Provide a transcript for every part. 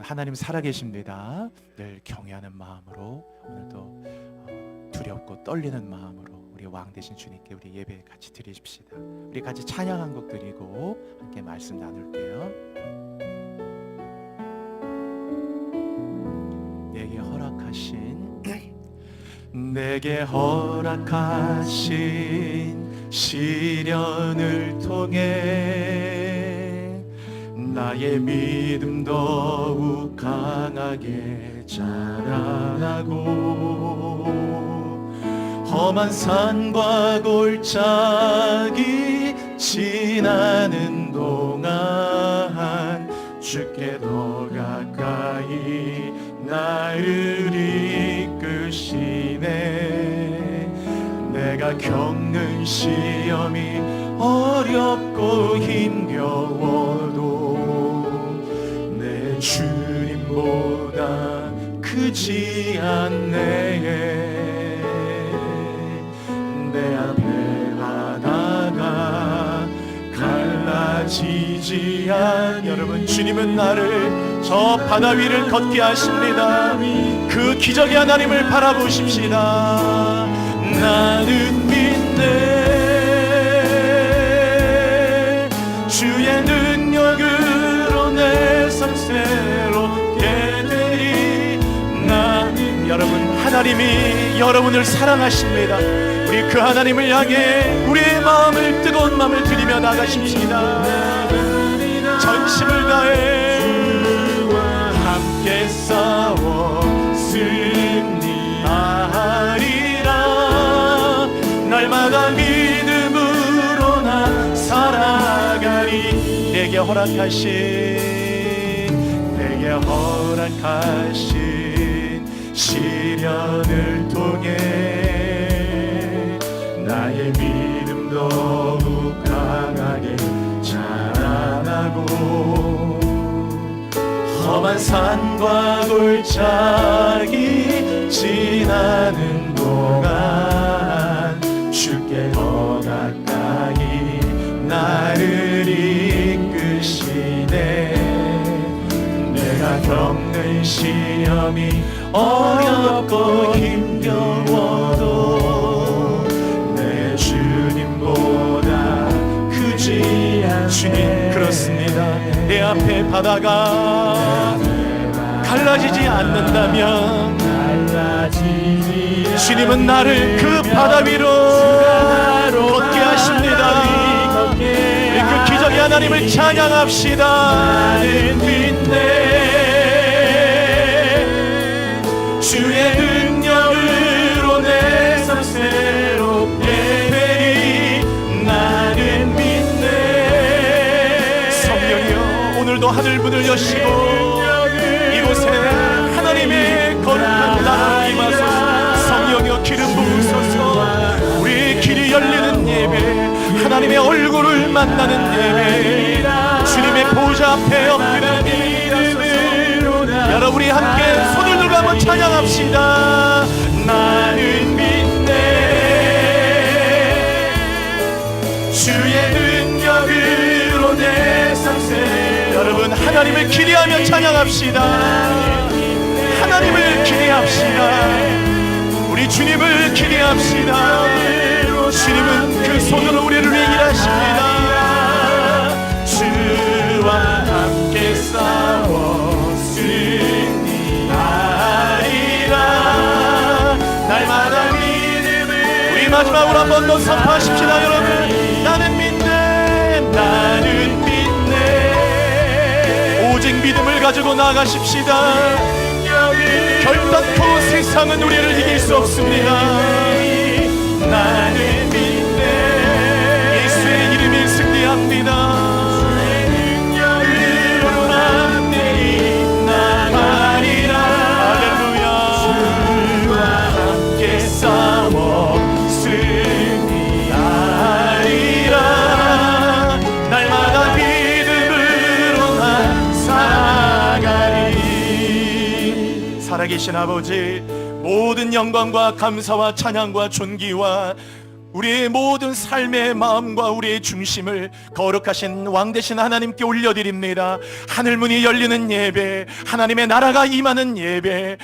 하나님 살아계십니다. 늘 경외하는 마음으로 오늘도 두렵고 떨리는 마음으로 우리 왕 되신 주님께 우리 예배 같이 드리십시다. 우리 같이 찬양 한 곡 드리고 함께 말씀 나눌게요. 내게 허락하신 시련을 통해 나의 믿음 더욱 강하게 자라나고 험한 산과 골짜기 지나는 동안 주께 더 가까이 나를 이끄시네. 내가 겪는 시험이 어렵고 힘겨워도 내 주님보다 크지 않네. 내 앞에 바다가 갈라지지 않. 여러분, 주님은 나를 저 바다 위를 걷게 하십니다. 그 기적의 하나님을 바라보십시다. 나는 믿네. 주의 능력으로 내 삶 새롭게 되리. 나는. 여러분, 하나님이 여러분을 사랑하십니다. 우리 그 하나님을 향해 우리의 마음을, 뜨거운 마음을 드리며 나가십시다. 전심을 다해 함께 싸워 승리하리라. 날마다 믿음으로 나 살아가리. 내게 허락하신 시련을 통해 나의 믿음 더욱 강하게 자라나고 험한 산과 골짜기 지나는 동안 주께 더 가까이 나를 이끄시네. 내가 겪는 시험이 어렵고 힘겨워도 내 주님보다 크지 않네. 주님, 그렇습니다. 내 앞에 바다가 갈라지지 않는다면 주님은 나를 그 바다 위로 걷게 하십니다. 우리 그 기적의 하나님을 찬양합시다. 나는 믿네. 주의 능력으로 내 삶 새롭게 되리. 나는 믿네. 성령이여, 오늘도 하늘문을 여시고 이곳에 하나님의 거룩한 나라로 임하소서. 성령이여, 기름 부으소서. 우리 길이 열리는 예배, 하나님의 얼굴을 만나는 예배, 주님의 보좌 앞에 엎드리는 믿음으로 여러분이 함께 손을 들고 한번 찬양합시다. 나는 믿네. 주의 능력으로 내 삶 새. 여러분, 하나님을 기대하며 찬양합시다. 하나님을 기대합시다. 우리 주님을 기대합시다. 주님은 그 손으로 우리를 위해 일하십니다. 주와 함께 싸워 승리하리라. 날마다 믿음을. 우리 마지막으로 한 번 더 선포하십시다. 여러분, 나는 믿네. 나는 믿네. 오직 믿음을 가지고 나아가십시다. 결단코 세상은 우리를 이길 수 없습니다. 나는 믿네. 예수의 이름이 승리합니다. 주의 능력으로 난 내리 나가리라. 할렐루야. 주와 함께 싸워 승리하리라. 날마다 믿음으로 난 살아가리. 살아계신 아버지, 모든 영광과 감사와 찬양과 존귀와 우리의 모든 삶의 마음과 우리의 중심을 거룩하신 왕 되신 하나님께 올려드립니다. 하늘문이 열리는 예배, 하나님의 나라가 임하는 예배,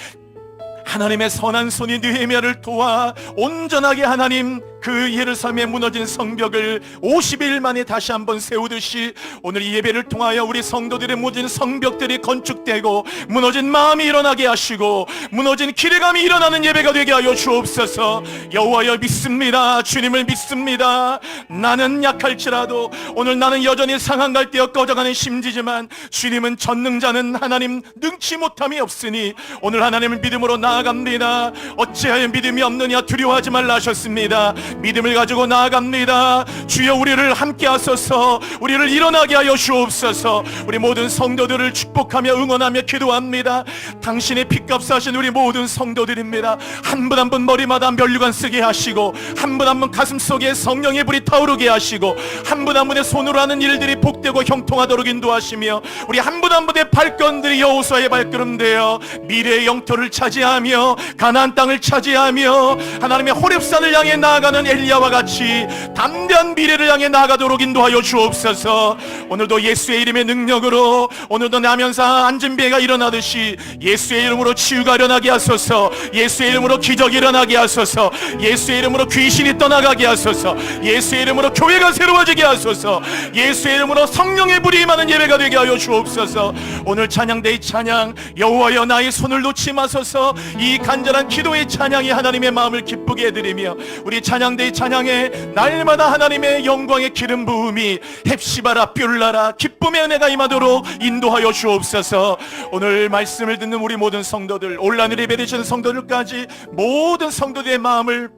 하나님의 선한 손이 느헤미야를 도와 온전하게 하나님 그 예루살렘에 무너진 성벽을 50일 만에 다시 한번 세우듯이 오늘 이 예배를 통하여 우리 성도들의 무너진 성벽들이 건축되고 무너진 마음이 일어나게 하시고 무너진 기대감이 일어나는 예배가 되게 하여 주옵소서. 여호와여 믿습니다. 주님을 믿습니다. 나는 약할지라도 오늘 나는 여전히 상한 갈대어 꺼져가는 심지지만 주님은 전능자는 하나님 능치 못함이 없으니 오늘 하나님을 믿음으로 나아갑니다. 어찌하여 믿음이 없느냐 두려워하지 말라 하셨습니다. 믿음을 가지고 나아갑니다. 주여 우리를 함께 하소서. 우리를 일어나게 하여 주옵소서. 우리 모든 성도들을 축복하며 응원하며 기도합니다. 당신의 핏값 사신 우리 모든 성도들입니다. 한 분 한 분 머리마다 면류관 쓰게 하시고 한 분 한 분 가슴속에 성령의 불이 타오르게 하시고 한 분 한 분의 손으로 하는 일들이 복되고 형통하도록 인도하시며 우리 한 분 한 분의 발걸음들이 여호수아의 발걸음되어 미래의 영토를 차지하며 가나안 땅을 차지하며 하나님의 호렙산을 향해 나아가는 엘리야와 같이 담대한 미래를 향해 나아가도록 인도하여 주옵소서. 오늘도 예수의 이름의 능력으로 오늘도 남현사 안진배가 일어나듯이 예수의 이름으로 치유가 일어나게 하소서. 예수의 이름으로 기적이 일어나게 하소서. 예수의 이름으로 귀신이 떠나가게 하소서. 예수의 이름으로 교회가 새로워지게 하소서. 예수의 이름으로 성령의 불이 임하는 예배가 되게 하여 주옵소서. 오늘 찬양대의 찬양 여호와여 나의 손을 놓지 마소서. 이 간절한 기도의 찬양이 하나님의 마음을 기쁘게 해드리며 우리 찬양대의 찬양에 날마다 하나님의 영광의 기름 부음이 헵시바라 뷸라라 기쁨의 은혜가 임하도록 인도하여 주옵소서. 오늘 말씀을 듣는 우리 모든 성도들 온라인 예배 드시는 성도들까지 모든 성도들의 마음을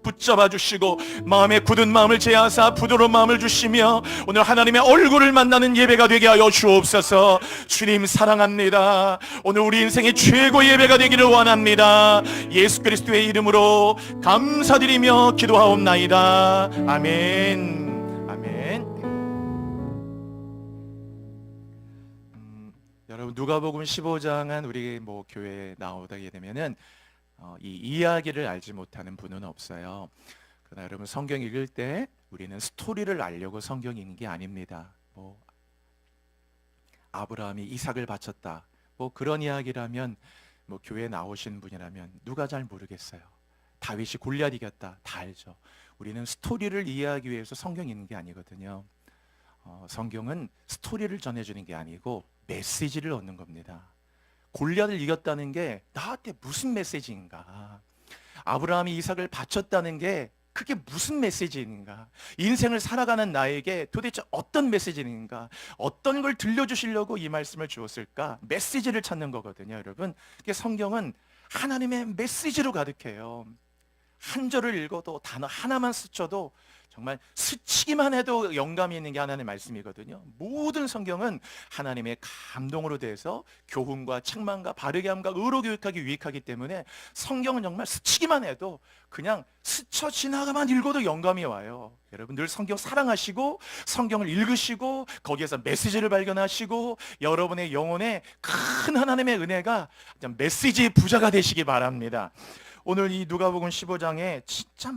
붙잡아 주시고 마음에 굳은 마음을 제하사 부드러운 마음을 주시며 오늘 하나님의 얼굴을 만나는 예배가 되게 하여 주옵소서. 주님 사랑합니다. 오늘 우리 인생의 최고 예배가 되기를 원합니다. 예수 그리스도의 이름으로 감사드리며 기도하옵나이다. 아멘. 아멘. 여러분 누가복음 15장은 우리 교회에 나오게 되면은 이 이야기를 알지 못하는 분은 없어요. 그러나 여러분 성경 읽을 때 우리는 스토리를 알려고 성경 읽는 게 아닙니다. 아브라함이 이삭을 바쳤다. 그런 이야기라면 교회에 나오신 분이라면 누가 잘 모르겠어요. 다윗이 골리앗 이겼다. 다 알죠. 우리는 스토리를 이해하기 위해서 성경 읽는 게 아니거든요. 성경은 스토리를 전해주는 게 아니고 메시지를 얻는 겁니다. 골리앗을 이겼다는 게 나한테 무슨 메시지인가? 아브라함이 이삭을 바쳤다는 게 그게 무슨 메시지인가? 인생을 살아가는 나에게 도대체 어떤 메시지인가? 어떤 걸 들려주시려고 이 말씀을 주었을까? 메시지를 찾는 거거든요, 여러분. 성경은 하나님의 메시지로 가득해요. 한 절을 읽어도 단어 하나만 스쳐도 정말 스치기만 해도 영감이 있는 게 하나님의 말씀이거든요. 모든 성경은 하나님의 감동으로 돼서 교훈과 책망과 바르게 함과 의로 교육하기 유익하기 때문에 성경은 정말 스치기만 해도 그냥 스쳐 지나가만 읽어도 영감이 와요. 여러분 늘 성경 사랑하시고 성경을 읽으시고 거기에서 메시지를 발견하시고 여러분의 영혼에 큰 하나님의 은혜가 메시지의 부자가 되시기 바랍니다. 오늘 이 누가복음 15장에 진짜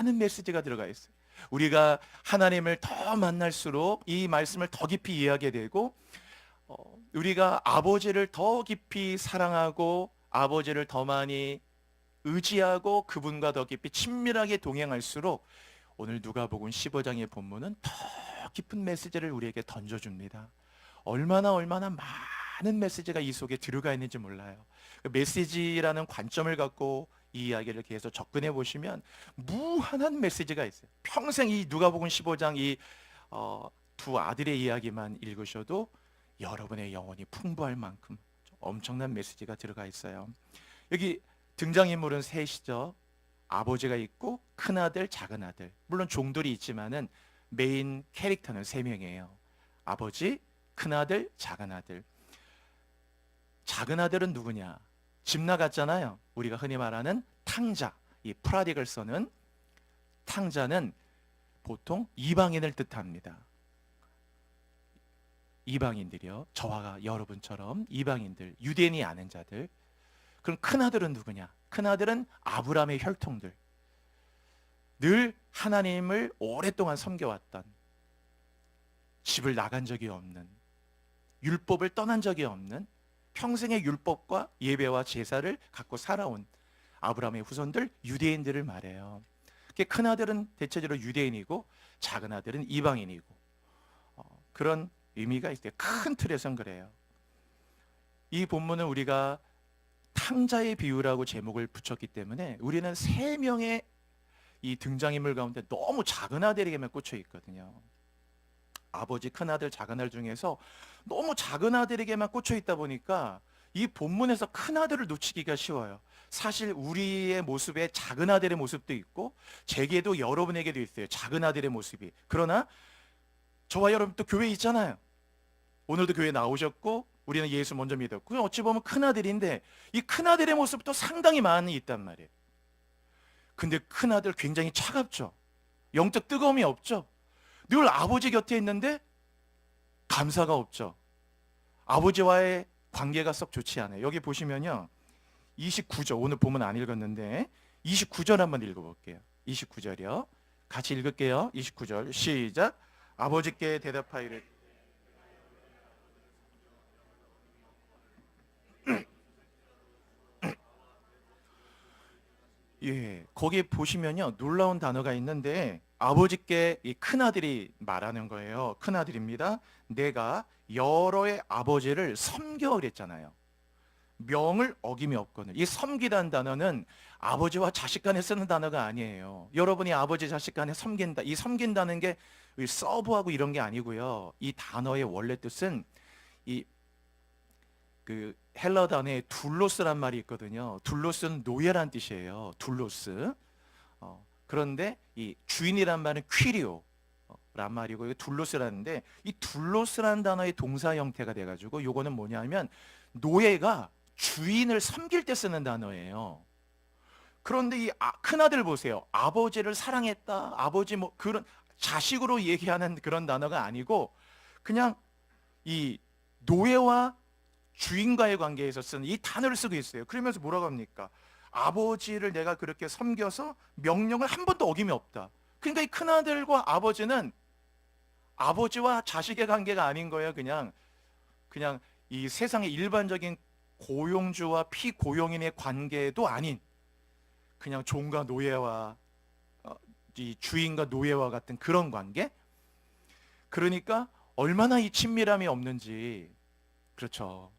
많은 메시지가 들어가 있어요. 우리가 하나님을 더 만날수록 이 말씀을 더 깊이 이해하게 되고 우리가 아버지를 더 깊이 사랑하고 아버지를 더 많이 의지하고 그분과 더 깊이 친밀하게 동행할수록 오늘 누가복음 15장의 본문은 더 깊은 메시지를 우리에게 던져줍니다. 얼마나 많은 메시지가 이 속에 들어가 있는지 몰라요. 그 메시지라는 관점을 갖고 이 이야기를 계속 접근해 보시면 무한한 메시지가 있어요. 평생 이 누가복음 15장 이 두 아들의 이야기만 읽으셔도 여러분의 영혼이 풍부할 만큼 엄청난 메시지가 들어가 있어요. 여기 등장인물은 셋이죠. 아버지가 있고 큰아들, 작은아들. 물론 종들이 있지만은 메인 캐릭터는 3명이에요. 아버지, 큰아들, 작은아들. 작은아들은 누구냐? 집 나갔잖아요. 우리가 흔히 말하는 탕자, 이 프라디글 선은 탕자는 보통 이방인을 뜻합니다. 이방인들이요. 저와 여러분처럼 이방인들, 유대인이 아는 자들. 그럼 큰아들은 누구냐? 큰아들은 아브라함의 혈통들. 늘 하나님을 오랫동안 섬겨왔던, 집을 나간 적이 없는, 율법을 떠난 적이 없는, 평생의 율법과 예배와 제사를 갖고 살아온 아브라함의 후손들, 유대인들을 말해요. 큰 아들은 대체적으로 유대인이고 작은 아들은 이방인이고, 그런 의미가 있어요. 큰 틀에선 그래요. 이 본문은 우리가 탕자의 비유라고 제목을 붙였기 때문에 우리는 세 명의 이 등장인물 가운데 너무 작은 아들에게만 꽂혀 있거든요. 아버지, 큰 아들, 작은 아들 중에서 너무 작은 아들에게만 꽂혀 있다 보니까 이 본문에서 큰 아들을 놓치기가 쉬워요. 사실 우리의 모습에 작은 아들의 모습도 있고 제게도 여러분에게도 있어요. 작은 아들의 모습이. 그러나 저와 여러분 또 교회에 있잖아요. 오늘도 교회에 나오셨고 우리는 예수 먼저 믿었고 어찌 보면 큰 아들인데 이 큰 아들의 모습도 상당히 많이 있단 말이에요. 근데 큰 아들 굉장히 차갑죠. 영적 뜨거움이 없죠. 늘 아버지 곁에 있는데 감사가 없죠. 아버지와의 관계가 썩 좋지 않아요. 여기 보시면요. 29절, 오늘 보면 안 읽었는데 29절 한번 읽어볼게요. 29절이요. 같이 읽을게요. 29절 시작. 아버지께 대답하이를 예, 거기 보시면요 놀라운 단어가 있는데 아버지께 이 큰아들이 말하는 거예요. 큰아들입니다. 내가 여러의 아버지를 섬겨 그랬잖아요. 명을 어김이 없거늘. 이 섬기다는 단어는 아버지와 자식 간에 쓰는 단어가 아니에요. 여러분이 아버지 자식 간에 섬긴다. 이 섬긴다는 게 서브하고 이런 게 아니고요. 이 단어의 원래 뜻은 이 그 헬라 단어에 둘로스란 말이 있거든요. 둘로스는 노예란 뜻이에요. 둘로스. 그런데 이 주인이란 말은 퀴리오란 말이고 둘로스라는데 이 둘로스란 단어의 동사 형태가 돼가지고 요거는 뭐냐면 노예가 주인을 섬길 때 쓰는 단어예요. 그런데 이 큰아들 보세요. 아버지를 사랑했다. 아버지 뭐 그런 자식으로 얘기하는 그런 단어가 아니고 그냥 이 노예와 주인과의 관계에서 쓰는 이 단어를 쓰고 있어요. 그러면서 뭐라고 합니까? 아버지를 내가 그렇게 섬겨서 명령을 한 번도 어김이 없다. 그러니까 이 큰아들과 아버지는 아버지와 자식의 관계가 아닌 거예요. 그냥 이 세상의 일반적인 고용주와 피고용인의 관계도 아닌 그냥 종과 노예와 이 주인과 노예와 같은 그런 관계? 그러니까 얼마나 이 친밀함이 없는지. 그렇죠.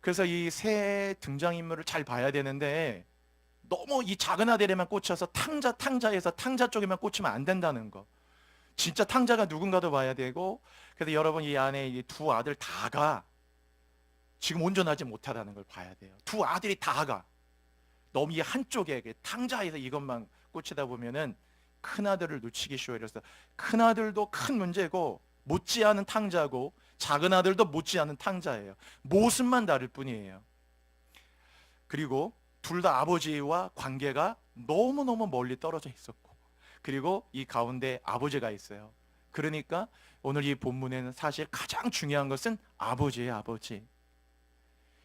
그래서 이 세 등장인물을 잘 봐야 되는데 너무 이 작은 아들에만 꽂혀서 탕자에서 탕자 쪽에만 꽂히면 안 된다는 거. 진짜 탕자가 누군가도 봐야 되고 그래서 여러분 이 안에 이 두 아들 다가 지금 온전하지 못하다는 걸 봐야 돼요. 두 아들이 다가 너무 이 한쪽에 탕자에서 이것만 꽂히다 보면은 큰 아들을 놓치기 쉬워요. 그래서 큰 아들도 큰 문제고 못지않은 탕자고 작은 아들도 못지않은 탕자예요. 모습만 다를 뿐이에요. 그리고 둘 다 아버지와 관계가 너무너무 멀리 떨어져 있었고 그리고 이 가운데 아버지가 있어요. 그러니까 오늘 이 본문에는 사실 가장 중요한 것은 아버지예요. 아버지.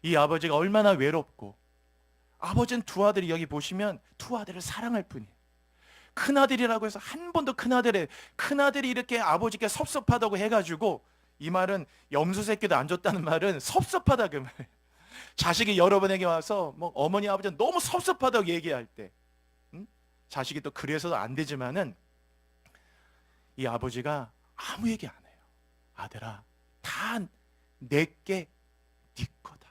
이 아버지가 얼마나 외롭고 아버지는 두 아들이 여기 보시면 두 아들을 사랑할 뿐이에요. 큰아들이라고 해서 한 번도 큰아들이 이렇게 아버지께 섭섭하다고 해가지고 이 말은 염소 새끼도 안 줬다는 말은 섭섭하다 그 말. 자식이 여러분에게 와서 뭐 어머니 아버지가 너무 섭섭하다고 얘기할 때 자식이 또 그래서도 안 되지만은 이 아버지가 아무 얘기 안 해요. 아들아 다 내게 네 거다.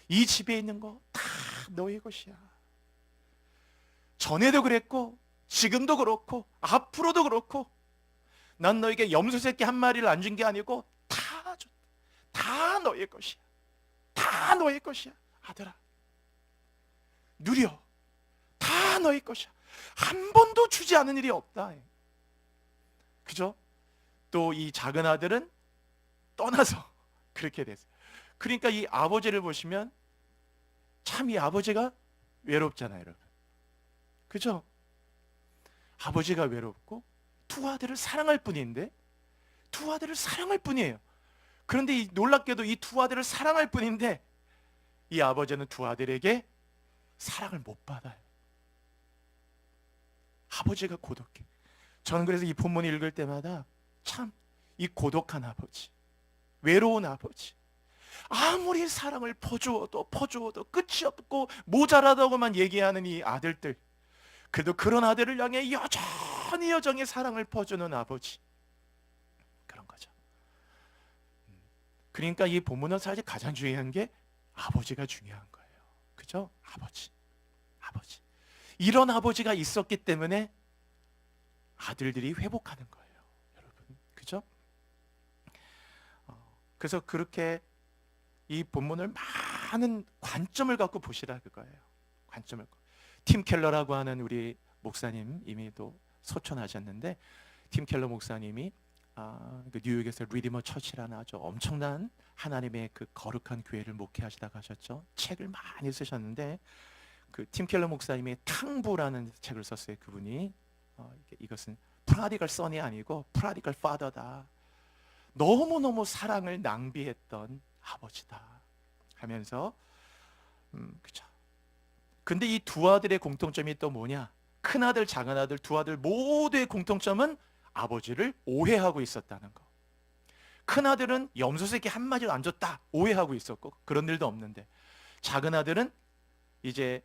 이 집에 있는 거 다 너의 것이야. 전에도 그랬고 지금도 그렇고 앞으로도 그렇고 난 너에게 염소 새끼 한 마리를 안 준 게 아니고 다 줬다. 다 너의 것이야. 다 너의 것이야. 아들아 누려. 다 너의 것이야. 한 번도 주지 않은 일이 없다. 그죠? 또 이 작은 아들은 떠나서 그렇게 됐어요. 그러니까 이 아버지를 보시면 참 이 아버지가 외롭잖아요, 여러분. 그죠? 아버지가 외롭고 두 아들을 사랑할 뿐인데 두 아들을 사랑할 뿐이에요. 그런데 놀랍게도 이 두 아들을 사랑할 뿐인데 이 아버지는 두 아들에게 사랑을 못 받아요. 아버지가 고독해. 저는 그래서 이 본문 읽을 때마다 참 이 고독한 아버지, 외로운 아버지, 아무리 사랑을 퍼주어도 끝이 없고 모자라다고만 얘기하는 이 아들들, 그래도 그런 아들을 향해 여전히 사랑을 퍼주는 아버지, 그런 거죠. 그러니까 이 본문은 사실 가장 중요한 게 아버지가 중요한 거예요. 그죠? 아버지. 이런 아버지가 있었기 때문에 아들들이 회복하는 거예요, 여러분. 그죠? 그래서 그렇게 이 본문을 많은 관점을 갖고 보시라 그거예요. 관점을. 팀 켈러라고 하는 우리 목사님 이미 또 소천하셨는데, 팀 켈러 목사님이 그 뉴욕에서 리디머 처치라는 아주 엄청난 하나님의 그 거룩한 교회를 목회하시다가 하셨죠. 책을 많이 쓰셨는데 그 팀 켈러 목사님이 탕부라는 책을 썼어요. 그분이 이것은 프라디컬 선이 아니고 프라디컬 파더다. 너무너무 사랑을 낭비했던 아버지다 하면서 그죠. 근데 이 두 아들의 공통점이 또 뭐냐? 큰 아들, 작은 아들 두 아들 모두의 공통점은 아버지를 오해하고 있었다는 거. 큰 아들은 염소 새끼 한 마리도 안 줬다 오해하고 있었고 그런 일도 없는데, 작은 아들은 이제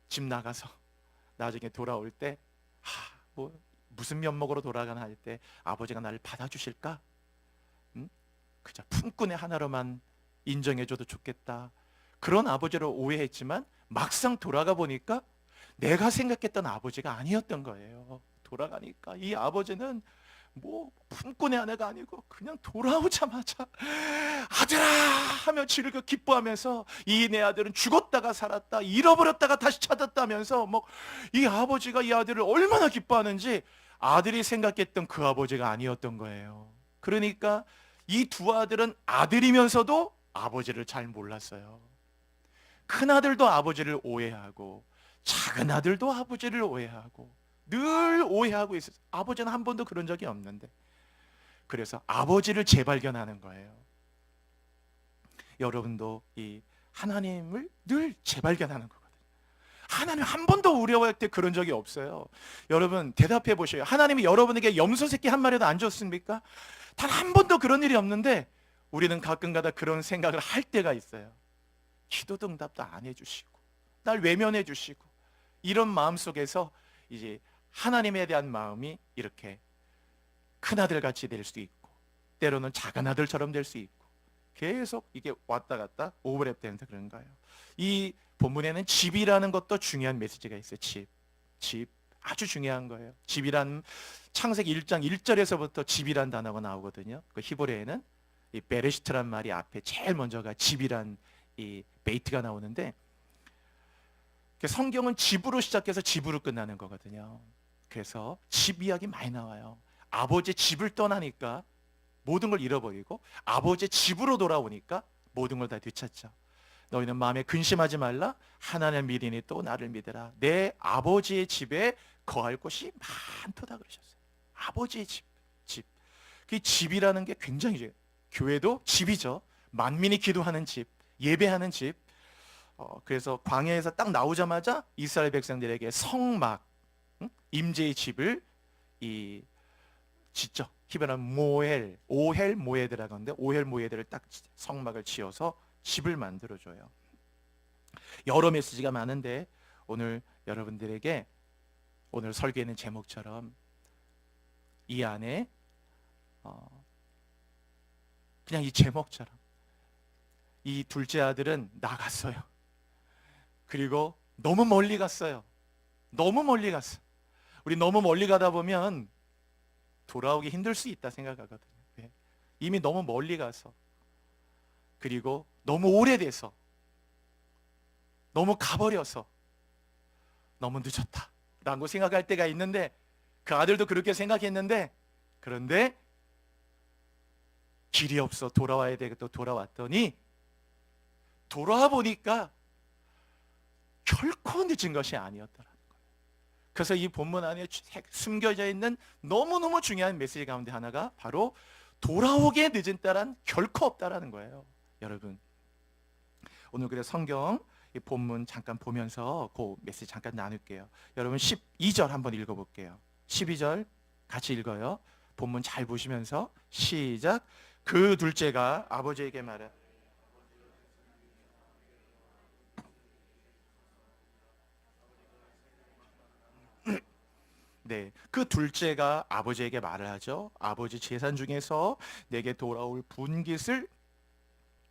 집 나가서 나중에 돌아올 때 뭐 무슨 면목으로 돌아가나 할 때 아버지가 나를 받아주실까? 그저 품꾼의 하나로만 인정해줘도 좋겠다. 그런 아버지를 오해했지만 막상 돌아가 보니까 내가 생각했던 아버지가 아니었던 거예요. 돌아가니까 이 아버지는 뭐 품꾼의 아내가 아니고 그냥 돌아오자마자 아들아 하며 지르고 기뻐하면서, 이 내 아들은 죽었다가 살았다, 잃어버렸다가 다시 찾았다면서 뭐 이 아버지가 이 아들을 얼마나 기뻐하는지 아들이 생각했던 그 아버지가 아니었던 거예요. 그러니까 이 두 아들은 아들이면서도 아버지를 잘 몰랐어요. 큰 아들도 아버지를 오해하고 작은 아들도 아버지를 오해하고 늘 오해하고 있었어요. 아버지는 한 번도 그런 적이 없는데. 그래서 아버지를 재발견하는 거예요. 여러분도 이 하나님을 늘 재발견하는 거거든요. 하나님 한 번도 우려할 때 그런 적이 없어요. 여러분 대답해 보셔요. 하나님이 여러분에게 염소 새끼 한 마리도 안 줬습니까? 단 한 번도 그런 일이 없는데 우리는 가끔가다 그런 생각을 할 때가 있어요. 기도도 응답도 안 해주시고 날 외면해 주시고, 이런 마음 속에서 이제 하나님에 대한 마음이 이렇게 큰 아들같이 될 수 있고 때로는 작은 아들처럼 될 수 있고 계속 이게 왔다 갔다 오버랩 되면서 그런 거예요. 이 본문에는 집이라는 것도 중요한 메시지가 있어요. 집 아주 중요한 거예요. 집이란 창세기 1장 1절에서부터 집이란 단어가 나오거든요. 그 히브리어에는 이 베레시트란 말이 앞에 제일 먼저가 집이란 이 베이트가 나오는데, 성경은 집으로 시작해서 집으로 끝나는 거거든요. 그래서 집 이야기 많이 나와요. 아버지의 집을 떠나니까 모든 걸 잃어버리고 아버지의 집으로 돌아오니까 모든 걸 다 되찾죠. 너희는 마음에 근심하지 말라. 하나님을 믿으니 또 나를 믿으라. 내 아버지의 집에 거할 곳이 많도다 그러셨어요. 아버지의 집. 그 집이라는 게 굉장히 중요해요. 교회도 집이죠. 만민이 기도하는 집, 예배하는 집. 그래서 광야에서 딱 나오자마자 이스라엘 백성들에게 성막, 임재의 집을 짓죠. 히브리어는 오헬 모에드라고 하는데 오헬 모에드를 딱 성막을 지어서 집을 만들어줘요. 여러 메시지가 많은데 오늘 여러분들에게 오늘 설교에는 제목처럼 이 안에 그냥 이 제목처럼 이 둘째 아들은 나갔어요. 그리고 너무 멀리 갔어요. 너무 멀리 갔어. 우리 너무 멀리 가다 보면 돌아오기 힘들 수 있다 생각하거든요. 이미 너무 멀리 가서, 그리고 너무 오래돼서, 너무 가버려서 너무 늦었다라고 생각할 때가 있는데, 그 아들도 그렇게 생각했는데, 그런데 길이 없어 돌아와야 되고 돌아왔더니 돌아와 보니까 결코 늦은 것이 아니었더라는 거예요. 그래서 이 본문 안에 숨겨져 있는 너무너무 중요한 메시지 가운데 하나가 바로 돌아오기에 늦은 딸은 결코 없다라는 거예요. 여러분 오늘 그래서 성경 이 본문 잠깐 보면서 그 메시지 잠깐 나눌게요. 여러분 12절 한번 읽어볼게요. 12절 같이 읽어요. 본문 잘 보시면서 시작. 그 둘째가 아버지에게 말해. 네, 그 둘째가 아버지에게 말을 하죠. 아버지 재산 중에서 내게 돌아올 분깃을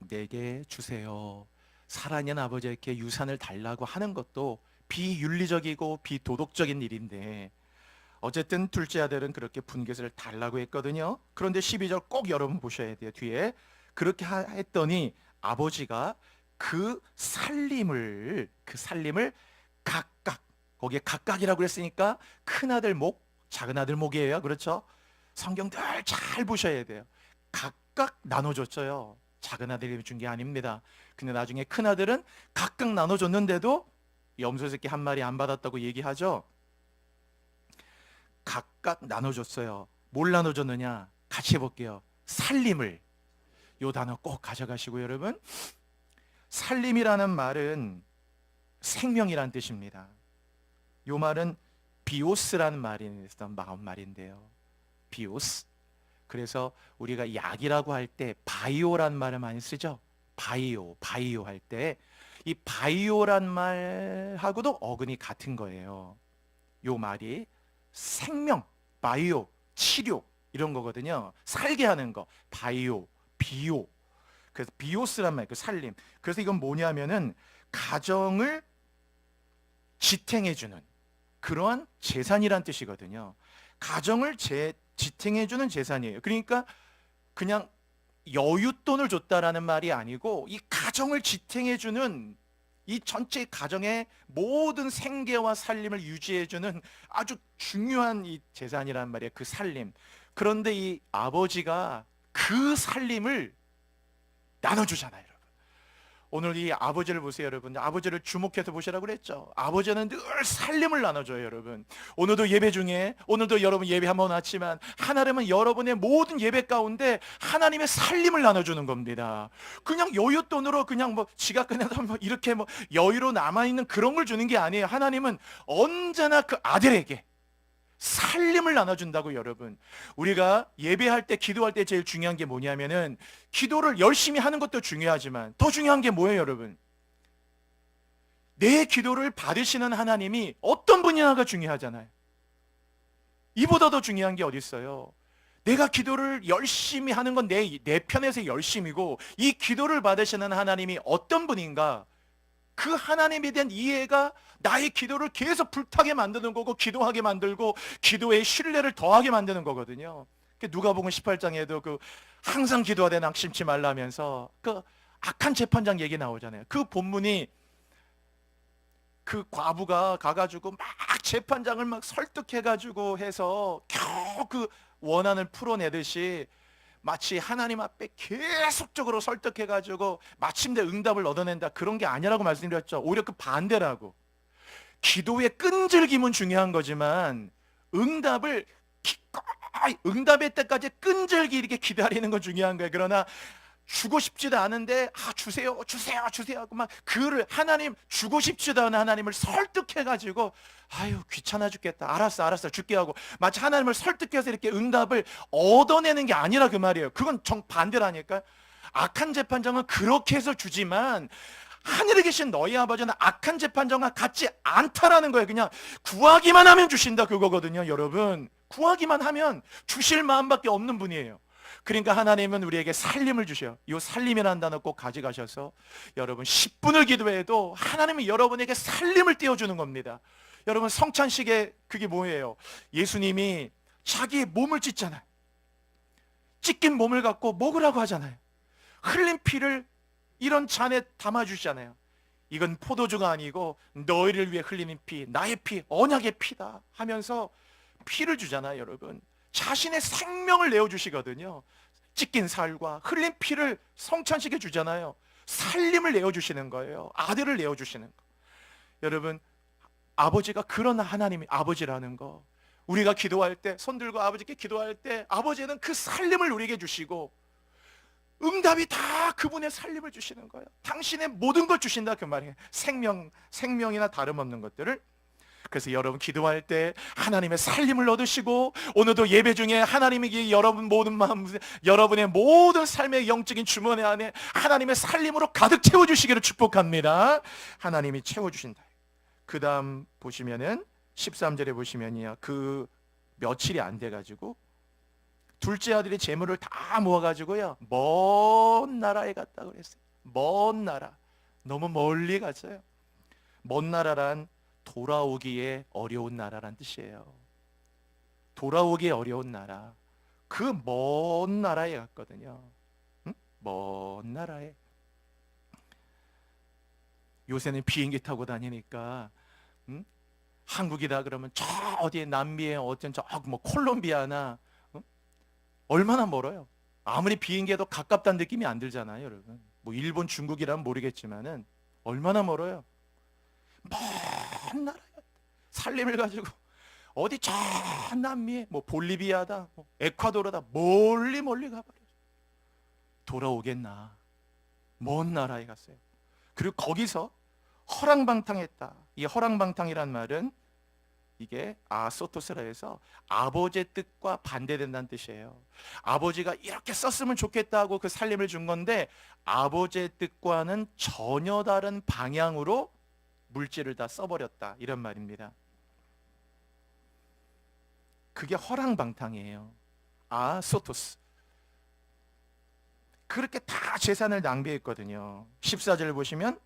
내게 주세요. 살아있는 아버지에게 유산을 달라고 하는 것도 비윤리적이고 비도덕적인 일인데 어쨌든 둘째 아들은 그렇게 분깃을 달라고 했거든요. 그런데 12절 꼭 여러분 보셔야 돼요. 뒤에 그렇게 했더니 아버지가 그 살림을 각각, 거기에 각각이라고 그랬으니까 큰 아들 목, 작은 아들 목이에요. 그렇죠? 성경들 잘 보셔야 돼요. 각각 나눠줬어요. 작은 아들이 준 게 아닙니다. 근데 나중에 큰 아들은 각각 나눠줬는데도 염소 새끼 한 마리 안 받았다고 얘기하죠. 각각 나눠줬어요. 뭘 나눠줬느냐? 같이 해볼게요. 살림을. 요 단어 꼭 가져가시고 여러분. 살림이라는 말은 생명이란 뜻입니다. 요 말은 비오스라는 말인데요. 비오스. 그래서 우리가 약이라고 할 때 바이오란 말을 많이 쓰죠. 바이오 할 때 이 바이오란 말하고도 어근이 같은 거예요. 요 말이 생명, 바이오, 치료 이런 거거든요. 살게 하는 거, 바이오, 비오. 그래서 비오스란 말, 그 살림. 그래서 이건 뭐냐면은 가정을 지탱해주는 그러한 재산이란 뜻이거든요. 가정을 지탱해주는 재산이에요. 그러니까 그냥 여윳돈을 줬다라는 말이 아니고 이 가정을 지탱해주는 이 전체 가정의 모든 생계와 살림을 유지해주는 아주 중요한 이 재산이란 말이에요. 그 살림. 그런데 이 아버지가 그 살림을 나눠주잖아요. 오늘 이 아버지를 보세요, 여러분. 아버지를 주목해서 보시라고 그랬죠. 아버지는 늘 살림을 나눠줘요, 여러분. 오늘도 예배 중에, 오늘도 여러분 예배 한번 왔지만 하나님은 여러분의 모든 예배 가운데 하나님의 살림을 나눠주는 겁니다. 그냥 여윳돈으로 그냥 뭐 지갑 꺼내서 뭐 이렇게 뭐 여유로 남아있는 그런 걸 주는 게 아니에요. 하나님은 언제나 그 아들에게 살림을 나눠준다고. 여러분, 우리가 예배할 때 기도할 때 제일 중요한 게 뭐냐면은 기도를 열심히 하는 것도 중요하지만 더 중요한 게 뭐예요, 여러분? 내 기도를 받으시는 하나님이 어떤 분이냐가 중요하잖아요. 이보다 더 중요한 게 어디 있어요? 내가 기도를 열심히 하는 건 내 편에서 열심이고 이 기도를 받으시는 하나님이 어떤 분인가? 그 하나님에 대한 이해가 나의 기도를 계속 불타게 만드는 거고 기도하게 만들고 기도의 신뢰를 더하게 만드는 거거든요. 누가복음 18장에도 그 항상 기도하되 낙심치 말라면서 그 악한 재판장 얘기 나오잖아요. 그 본문이 그 과부가 가가지고 막 재판장을 막 설득해가지고 해서 겨우 그 원한을 풀어내듯이 마치 하나님 앞에 계속적으로 설득해가지고 마침내 응답을 얻어낸다, 그런 게 아니라고 말씀드렸죠. 오히려 그 반대라고. 기도의 끈질김은 중요한 거지만 응답의 때까지 끈질기 이렇게 기다리는 건 중요한 거예요. 그러나 주고 싶지도 않은데 주세요 하고 막 그를 하나님 주고 싶지도 않은 하나님을 설득해가지고 아유 귀찮아 죽겠다, 알았어 줄게 하고 마치 하나님을 설득해서 이렇게 응답을 얻어내는 게 아니라 그 말이에요. 그건 정반대라니까. 악한 재판장은 그렇게 해서 주지만 하늘에 계신 너희 아버지는 악한 재판장과 같지 않다라는 거예요. 그냥 구하기만 하면 주신다, 그거거든요. 여러분, 구하기만 하면 주실 마음밖에 없는 분이에요. 그러니까 하나님은 우리에게 살림을 주셔요. 이 살림이라는 단어 꼭 가져가셔서 여러분 10분을 기도해도 하나님은 여러분에게 살림을 띄워주는 겁니다. 여러분, 성찬식에 그게 뭐예요? 예수님이 자기의 몸을 찢잖아요. 찢긴 몸을 갖고 먹으라고 하잖아요. 흘린 피를 이런 잔에 담아주시잖아요. 이건 포도주가 아니고 너희를 위해 흘리는 피, 나의 피, 언약의 피다 하면서 피를 주잖아요. 여러분, 자신의 생명을 내어주시거든요. 찢긴 살과 흘린 피를 성찬식에 주잖아요. 살림을 내어주시는 거예요. 아들을 내어주시는 거. 여러분, 아버지가 그런 하나님이 아버지라는 거, 우리가 기도할 때 손 들고 아버지께 기도할 때 아버지는 그 살림을 우리에게 주시고 응답이 다 그분의 살림을 주시는 거예요. 당신의 모든 걸 주신다 그 말이에요. 생명이나 다름없는 것들을. 그래서 여러분 기도할 때 하나님의 살림을 얻으시고, 오늘도 예배 중에 하나님이 여러분 모든 마음, 여러분의 모든 삶의 영적인 주머니 안에 하나님의 살림으로 가득 채워주시기를 축복합니다. 하나님이 채워주신다. 그 다음 보시면은 13절에 보시면요, 그 며칠이 안 돼가지고 둘째 아들이 재물을 다 모아가지고요 먼 나라에 갔다 그랬어요. 먼 나라, 너무 멀리 갔어요. 먼 나라란 돌아오기에 어려운 나라란 뜻이에요. 돌아오기에 어려운 나라, 그 먼 나라에 갔거든요. 응? 먼 나라에. 요새는 비행기 타고 다니니까, 응? 한국이다 그러면 저 어디에 남미에 어떤 저 뭐 콜롬비아나, 응? 얼마나 멀어요. 아무리 비행기에도 가깝다는 느낌이 안 들잖아요, 여러분. 뭐 일본, 중국이라면 모르겠지만은 얼마나 멀어요. 먼 나라에 살림을 가지고 어디 저 남미에 뭐 볼리비아다, 뭐 에콰도르다, 멀리 가버려요. 돌아오겠나. 먼 나라에 갔어요. 그리고 거기서 허랑방탕했다. 이 허랑방탕이란 말은 이게 아소토스라 해서 아버지의 뜻과 반대된다는 뜻이에요. 아버지가 이렇게 썼으면 좋겠다고 그 살림을 준 건데 아버지의 뜻과는 전혀 다른 방향으로 물질을 다 써버렸다, 이런 말입니다. 그게 허랑방탕이에요. 아소토스. 그렇게 다 재산을 낭비했거든요. 14절 보시면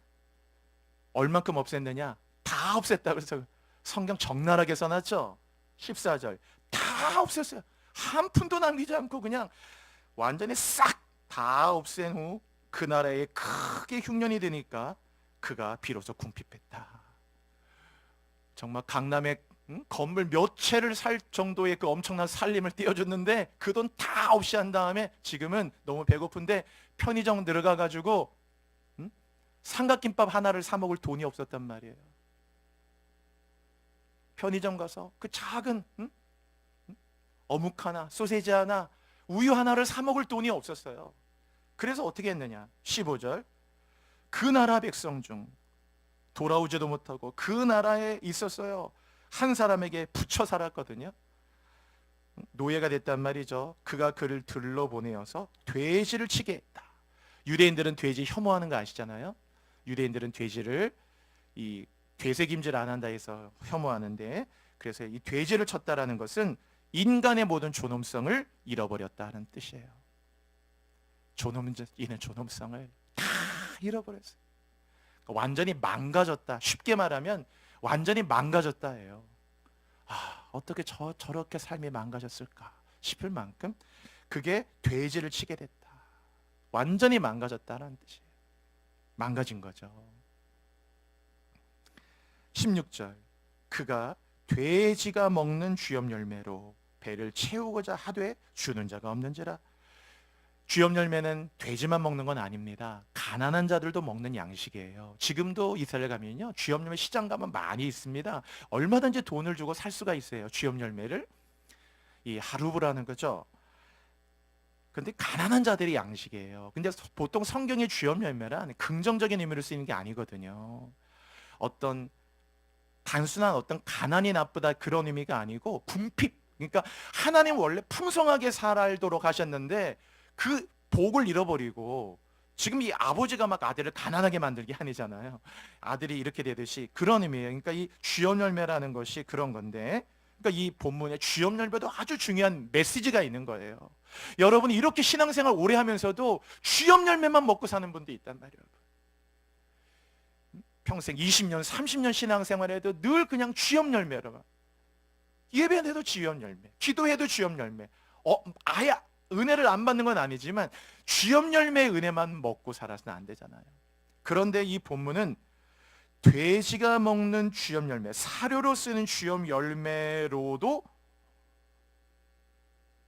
얼만큼 없앴느냐? 다 없앴다. 그래서 성경 적나라하게 써놨죠. 14절 다 없앴어요. 한 푼도 남기지 않고 그냥 완전히 싹 다 없앤 후 그 나라에 크게 흉년이 드니까 그가 비로소 궁핍했다. 정말 강남에 건물 몇 채를 살 정도의 그 엄청난 살림을 띄워줬는데 그 돈 다 없이 한 다음에 지금은 너무 배고픈데 편의점 들어가가지고 삼각김밥 하나를 사 먹을 돈이 없었단 말이에요. 편의점 가서 그 작은 어묵 하나, 소세지 하나, 우유 하나를 사 먹을 돈이 없었어요. 그래서 어떻게 했느냐? 15절 그 나라 백성 중 돌아오지도 못하고 그 나라에 있었어요. 한 사람에게 붙여 살았거든요. 노예가 됐단 말이죠. 그가 그를 들러보내어서 돼지를 치게 했다. 유대인들은 돼지 혐오하는 거 아시잖아요. 유대인들은 돼지를 이 되새김질 안 한다 해서 혐오하는데, 그래서 이 돼지를 쳤다라는 것은 인간의 모든 존엄성을 잃어버렸다는 뜻이에요. 존엄이는 존엄성을 다 잃어버렸어요. 완전히 망가졌다. 쉽게 말하면 완전히 망가졌다예요. 어떻게 저렇게 삶이 망가졌을까 싶을 만큼 그게 돼지를 치게 됐다. 완전히 망가졌다는 뜻이에요. 망가진 거죠. 16절 그가 돼지가 먹는 쥐염 열매로 배를 채우고자 하되 주는 자가 없는지라. 쥐염 열매는 돼지만 먹는 건 아닙니다. 가난한 자들도 먹는 양식이에요. 지금도 이스라엘 가면요 쥐염 열매 시장 가면 많이 있습니다. 얼마든지 돈을 주고 살 수가 있어요. 쥐염 열매를. 이 하루브라는 거죠. 근데 가난한 자들이 양식이에요. 근데 보통 성경의 쥐염 열매란 긍정적인 의미로 쓰이는 게 아니거든요. 어떤 단순한 어떤 가난이 나쁘다 그런 의미가 아니고 궁핍. 그러니까 하나님 원래 풍성하게 살도록 하셨는데 그 복을 잃어버리고 지금 이 아버지가 막 아들을 가난하게 만들기 아니잖아요. 아들이 이렇게 되듯이 그런 의미예요. 그러니까 이 쥐염 열매라는 것이 그런 건데, 그러니까 이 본문에 쥐염 열매도 아주 중요한 메시지가 있는 거예요. 여러분이 이렇게 신앙생활 오래 하면서도 쥐염 열매만 먹고 사는 분도 있단 말이에요. 평생 20년, 30년 신앙생활해도 늘 그냥 쥐염 열매로만. 예배해도 쥐염 열매, 기도해도 쥐염 열매. 아예 은혜를 안 받는 건 아니지만 쥐염 열매의 은혜만 먹고 살아서는 안 되잖아요. 그런데 이 본문은 돼지가 먹는 쥐염 열매, 사료로 쓰는 쥐염 열매로도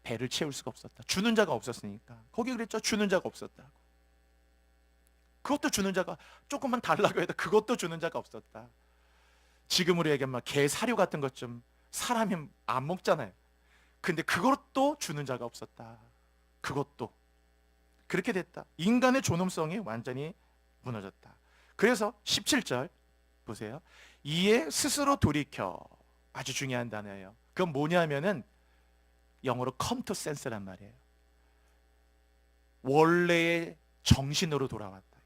배를 채울 수가 없었다. 주는 자가 없었으니까. 거기 그랬죠. 주는 자가 없었다고. 그것도 주는 자가 조금만 달라고 해도 그것도 주는 자가 없었다. 지금으로 얘기하면 개 사료 같은 것 좀 사람이 안 먹잖아요. 근데 그것도 주는 자가 없었다. 그것도. 그렇게 됐다. 인간의 존엄성이 완전히 무너졌다. 그래서 17절 보세요. 이에 스스로 돌이켜. 아주 중요한 단어예요. 그건 뭐냐면은 영어로 come to sense란 말이에요. 원래의 정신으로 돌아왔다.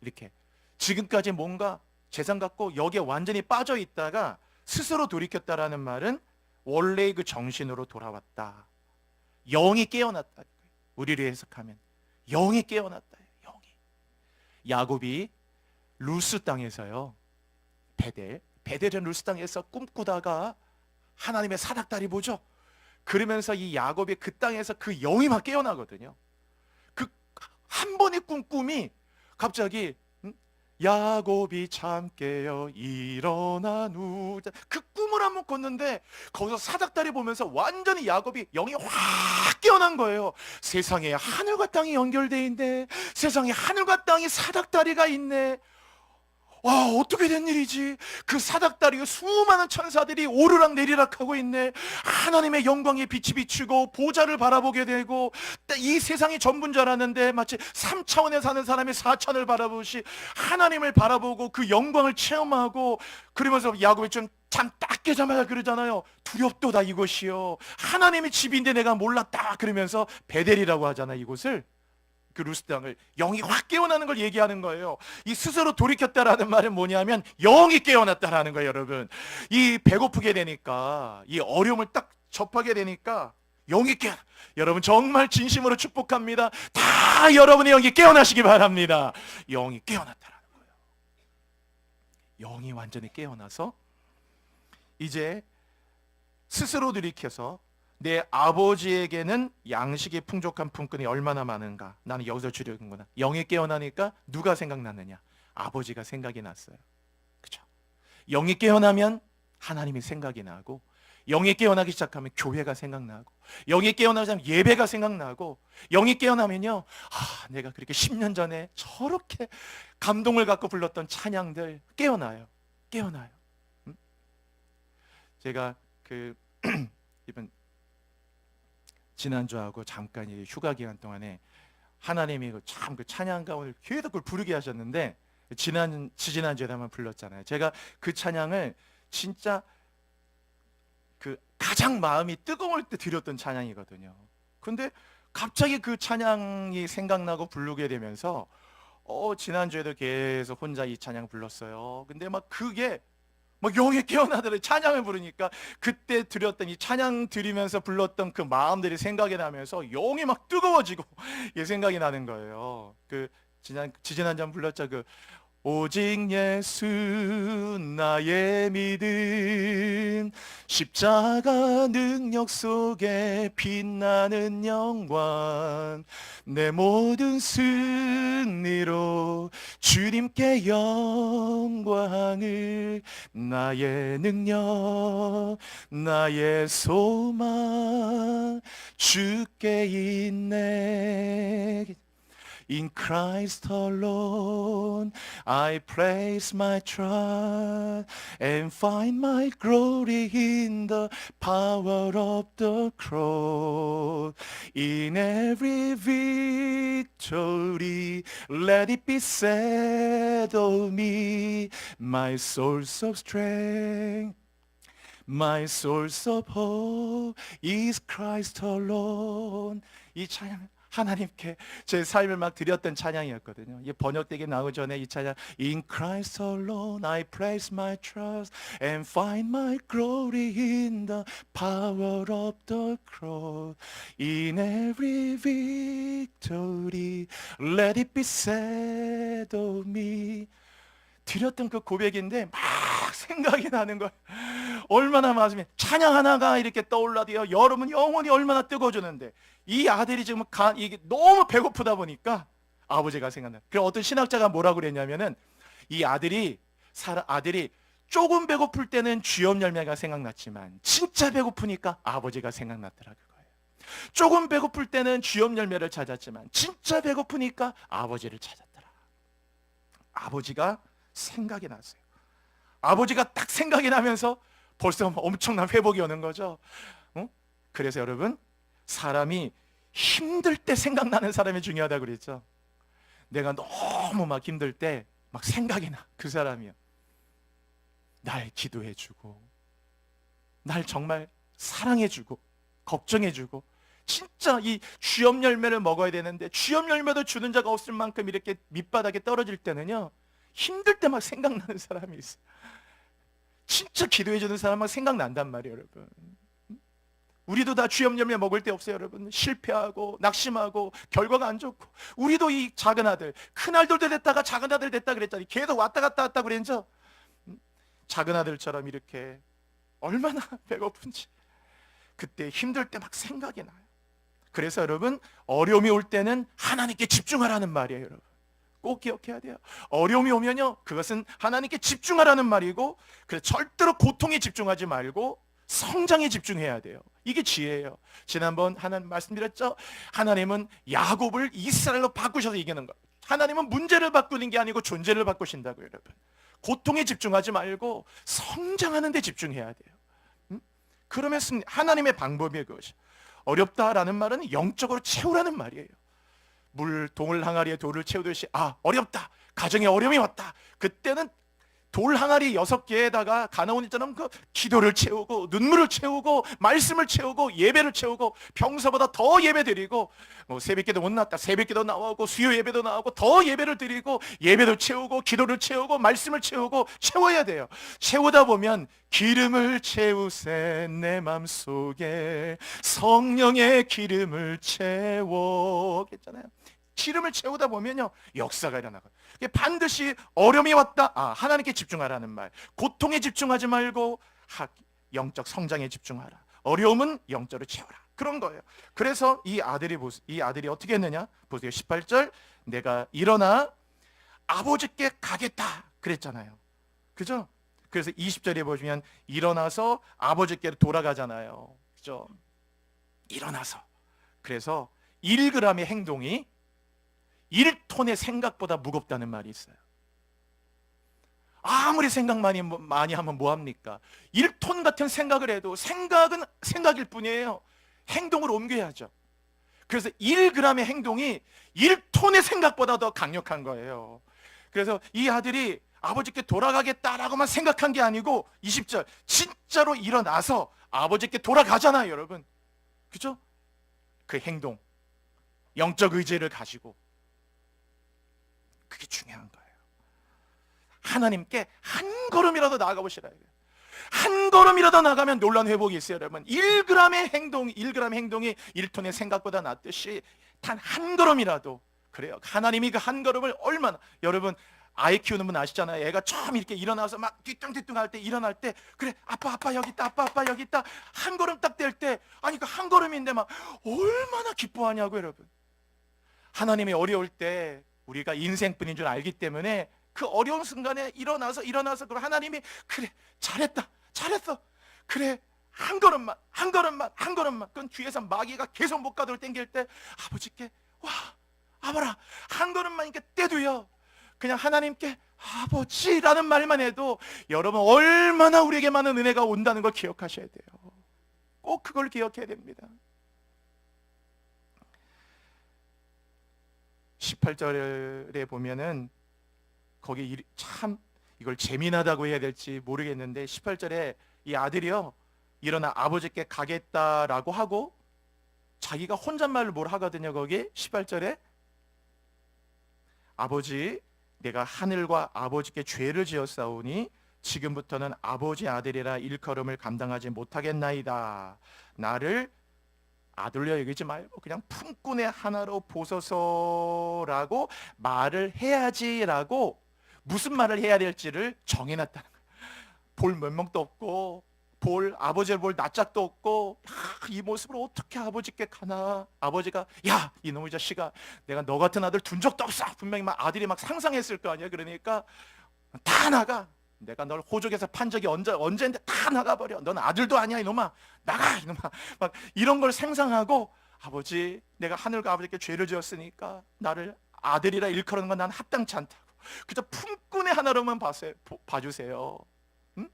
이렇게 지금까지 뭔가 재산 갖고 여기에 완전히 빠져 있다가 스스로 돌이켰다라는 말은 원래의 그 정신으로 돌아왔다. 영이 깨어났다. 우리를 해석하면 영이 깨어났다. 영이. 야곱이 루스 땅에서요. 베델은 루스 땅에서 꿈꾸다가 하나님의 사닥다리 보죠. 그러면서 이 야곱이 그 땅에서 그 영이 막 깨어나거든요. 그 한 번의 꿈이 갑자기 야곱이 참 깨어 일어나 누자, 그 꿈을 한번 꿨는데 거기서 사닥다리 보면서 완전히 야곱이 영이 확 깨어난 거예요. 세상에 하늘과 땅이 연결돼 있네. 세상에 하늘과 땅이 사닥다리가 있네. 와, 어떻게 된 일이지? 그 사닥다리에 수많은 천사들이 오르락 내리락 하고 있네. 하나님의 영광의 빛이 비추고 보좌를 바라보게 되고, 이 세상이 전부인 줄 알았는데 마치 3차원에 사는 사람이 4차원을 바라보시 하나님을 바라보고 그 영광을 체험하고, 그러면서 야곱이 좀 잠 딱 깨자마자 그러잖아요. 두렵도다 이곳이요. 하나님의 집인데 내가 몰랐다. 그러면서 베델이라고 하잖아, 이곳을. 그 루스 땅을 영이 확 깨어나는 걸 얘기하는 거예요. 이 스스로 돌이켰다라는 말은 뭐냐면 영이 깨어났다라는 거예요, 여러분. 이 배고프게 되니까, 이 어려움을 딱 접하게 되니까 영이 깨어. 여러분 정말 진심으로 축복합니다. 다 여러분의 영이 깨어나시기 바랍니다. 영이 깨어났다라는 거예요. 영이 완전히 깨어나서 이제 스스로 돌이켜서 내 아버지에게는 양식이 풍족한 품꾼이 얼마나 많은가. 나는 여기서 줄여는구나. 영이 깨어나니까 누가 생각났느냐? 아버지가 생각이 났어요. 그렇죠? 영이 깨어나면 하나님이 생각이 나고, 영이 깨어나기 시작하면 교회가 생각나고, 영이 깨어나면 예배가 생각나고, 영이 깨어나면요, 내가 그렇게 10년 전에 저렇게 감동을 갖고 불렀던 찬양들 깨어나요. 제가 이번 지난주하고 잠깐 휴가 기간 동안에 하나님이 참 그 찬양 가운데 계속 그걸 부르게 하셨는데, 지지난주에 한번 불렀잖아요. 제가 그 찬양을 진짜 그 가장 마음이 뜨거울 때 드렸던 찬양이거든요. 근데 갑자기 그 찬양이 생각나고 부르게 되면서 지난주에도 계속 혼자 이 찬양 불렀어요. 근데 막 그게 막 영이 깨어나더라고요. 찬양을 부르니까 그때 드렸던 이 찬양 드리면서 불렀던 그 마음들이 생각이 나면서 영이 막 뜨거워지고 이게 생각이 나는 거예요. 그 지지난주 불렀죠. 그 오직 예수 나의 믿음, 십자가 능력 속에 빛나는 영광, 내 모든 승리로 주님께 영광을, 나의 능력 나의 소망 주께 있네. In Christ alone I place my trust and find my glory in the power of the cross. In every victory let it be said of me, my source of strength, my source of hope is Christ alone. 이 찬양 하나님께 제 삶을 막 드렸던 찬양이었거든요. 이게 번역되기 나오기 전에 이 찬양 In Christ alone I place my trust and find my glory in the power of the cross. In every victory let it be said of me. 드렸던 그 고백인데 막 생각이 나는 거예요. 얼마나 많으면 찬양 하나가 이렇게 떠올라도요, 여러분 영혼이 얼마나 뜨거워지는데, 이 아들이 지금 이게 너무 배고프다 보니까 아버지가 생각나. 그래서 어떤 신학자가 뭐라고 그랬냐면은, 이 아들이 조금 배고플 때는 쥐염 열매가 생각났지만 진짜 배고프니까 아버지가 생각났더라고요. 조금 배고플 때는 쥐염 열매를 찾았지만 진짜 배고프니까 아버지를 찾았더라. 아버지가 생각이 났어요. 아버지가 딱 생각이 나면서 벌써 엄청난 회복이 오는 거죠. 그래서 여러분, 사람이 힘들 때 생각나는 사람이 중요하다고 그랬죠. 내가 너무 막 힘들 때 막 생각이 나. 그 사람이요. 날 기도해주고, 날 정말 사랑해주고, 걱정해주고, 진짜 이 주염 열매를 먹어야 되는데 주염 열매도 주는 자가 없을 만큼 이렇게 밑바닥에 떨어질 때는요, 힘들 때 막 생각나는 사람이 있어요. 진짜 기도해주는 사람 막 생각난단 말이에요, 여러분. 우리도 다 주염 열매 먹을 때 없어요, 여러분. 실패하고 낙심하고 결과가 안 좋고. 우리도 이 작은 아들, 큰 아들도 됐다가 작은 아들 됐다 그랬잖아요. 계속 왔다 갔다 왔다 그랬죠. 작은 아들처럼 이렇게 얼마나 배고픈지 그때 힘들 때 막 생각이 나요. 그래서 여러분, 어려움이 올 때는 하나님께 집중하라는 말이에요, 여러분. 꼭 기억해야 돼요. 어려움이 오면요, 그것은 하나님께 집중하라는 말이고, 그래서 절대로 고통에 집중하지 말고 성장에 집중해야 돼요. 이게 지혜예요. 지난번 하나님 말씀드렸죠. 하나님은 야곱을 이스라엘로 바꾸셔서 이기는 거. 하나님은 문제를 바꾸는 게 아니고 존재를 바꾸신다고요, 여러분. 고통에 집중하지 말고 성장하는 데 집중해야 돼요. 그러면 하나님의 방법이에요, 그것이. 어렵다라는 말은 영적으로 채우라는 말이에요. 돌 항아리에 돌을 채우듯이, 어렵다, 가정에 어려움이 왔다. 그때는 돌 항아리 6개에다가 가나온이처럼 그 기도를 채우고, 눈물을 채우고, 말씀을 채우고, 예배를 채우고, 평소보다 더 예배 드리고, 새벽기도 못 나왔다, 새벽기도 나오고, 수요 예배도 나오고, 더 예배를 드리고, 예배도 채우고, 기도를 채우고, 말씀을 채우고, 채워야 돼요. 채우다 보면 기름을 채우세 내 맘속에 성령의 기름을 채워, 했잖아요. 기름을 채우다 보면요, 역사가 일어나거든요. 반드시 어려움이 왔다, 하나님께 집중하라는 말. 고통에 집중하지 말고 영적 성장에 집중하라. 어려움은 영적으로 채워라. 그런 거예요. 그래서 이 아들이 어떻게 했느냐? 보세요. 18절, 내가 일어나 아버지께 가겠다 그랬잖아요. 그죠? 그래서 20절에 보시면 일어나서 아버지께로 돌아가잖아요. 그죠? 일어나서. 그래서 1g의 행동이 1톤의 생각보다 무겁다는 말이 있어요. 아무리 생각 많이 하면 뭐합니까? 1톤 같은 생각을 해도 생각은 생각일 뿐이에요. 행동을 옮겨야죠. 그래서 1g의 행동이 1톤의 생각보다 더 강력한 거예요. 그래서 이 아들이 아버지께 돌아가겠다라고만 생각한 게 아니고 20절, 진짜로 일어나서 아버지께 돌아가잖아요, 여러분. 그죠? 그 행동, 영적 의지를 가지고, 그게 중요한 거예요. 하나님께 한 걸음이라도 나아가 보시라. 한 걸음이라도 나가면 놀라운 회복이 있어요, 여러분. 1g의 행동이 1톤의 생각보다 낫듯이 단 한 걸음이라도, 그래요. 하나님이 그 한 걸음을 얼마나, 여러분 아이 키우는 분 아시잖아요. 애가 처음 이렇게 일어나서 막 뒤뚱뒤뚱 할 때, 일어날 때, 그래, 아빠 여기 있다, 아빠 여기 있다, 한 걸음 딱 뗄 때, 그 한 걸음인데 막 얼마나 기뻐하냐고, 여러분. 하나님이 어려울 때 우리가 인생뿐인 줄 알기 때문에 그 어려운 순간에 일어나서 그럼 하나님이, 그래, 잘했어, 그래, 한 걸음만. 그건 뒤에서 마귀가 계속 못 가도록 땡길 때 아버지께, 아버라, 한 걸음만 이렇게 떼도요, 그냥 하나님께 아버지라는 말만 해도 여러분 얼마나 우리에게 많은 은혜가 온다는 걸 기억하셔야 돼요. 꼭 그걸 기억해야 됩니다. 18절에 보면은 거기 참 이걸 재미나다고 해야 될지 모르겠는데, 18절에 이 아들이요, 일어나 아버지께 가겠다라고 하고 자기가 혼잣말로 뭘 하거든요. 거기 18절에 아버지, 내가 하늘과 아버지께 죄를 지었사오니 지금부터는 아버지 아들이라 일컬음을 감당하지 못하겠나이다. 나를 아들로 여기지 말고 그냥 품꾼의 하나로 보소서라고 말을 해야지라고, 무슨 말을 해야 될지를 정해놨다는 거예요. 볼 면목도 없고, 아버지를 볼 낯짝도 없고, 이 모습으로 어떻게 아버지께 가나. 아버지가, 야, 이놈의 자식아, 내가 너 같은 아들 둔 적도 없어. 분명히 아들이 상상했을 거 아니야. 그러니까 다 나가. 내가 널 호족에서 판 적이 언제인데 다 나가버려. 넌 아들도 아니야, 이놈아. 나가, 이놈아. 막 이런 걸 상상하고, 아버지, 내가 하늘과 아버지께 죄를 지었으니까 나를 아들이라 일컬는 건 난 합당치 않다고. 그저 품꾼의 하나로만 봐주세요. 응?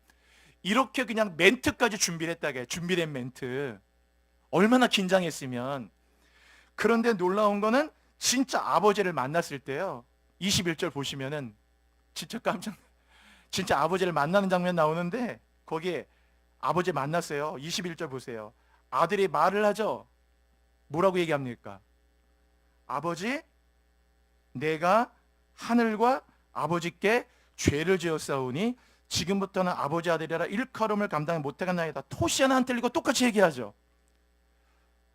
이렇게 그냥 멘트까지 준비를 했다게. 준비된 멘트. 얼마나 긴장했으면. 그런데 놀라운 거는 진짜 아버지를 만났을 때요. 21절 보시면은 진짜 진짜 아버지를 만나는 장면 나오는데 거기에 아버지 만났어요. 21절 보세요. 아들이 말을 하죠. 뭐라고 얘기합니까? 아버지, 내가 하늘과 아버지께 죄를 지었사오니 지금부터는 아버지 아들이라 일컬음을 감당 못하겠나이다. 토시 하나 안 틀리고 똑같이 얘기하죠.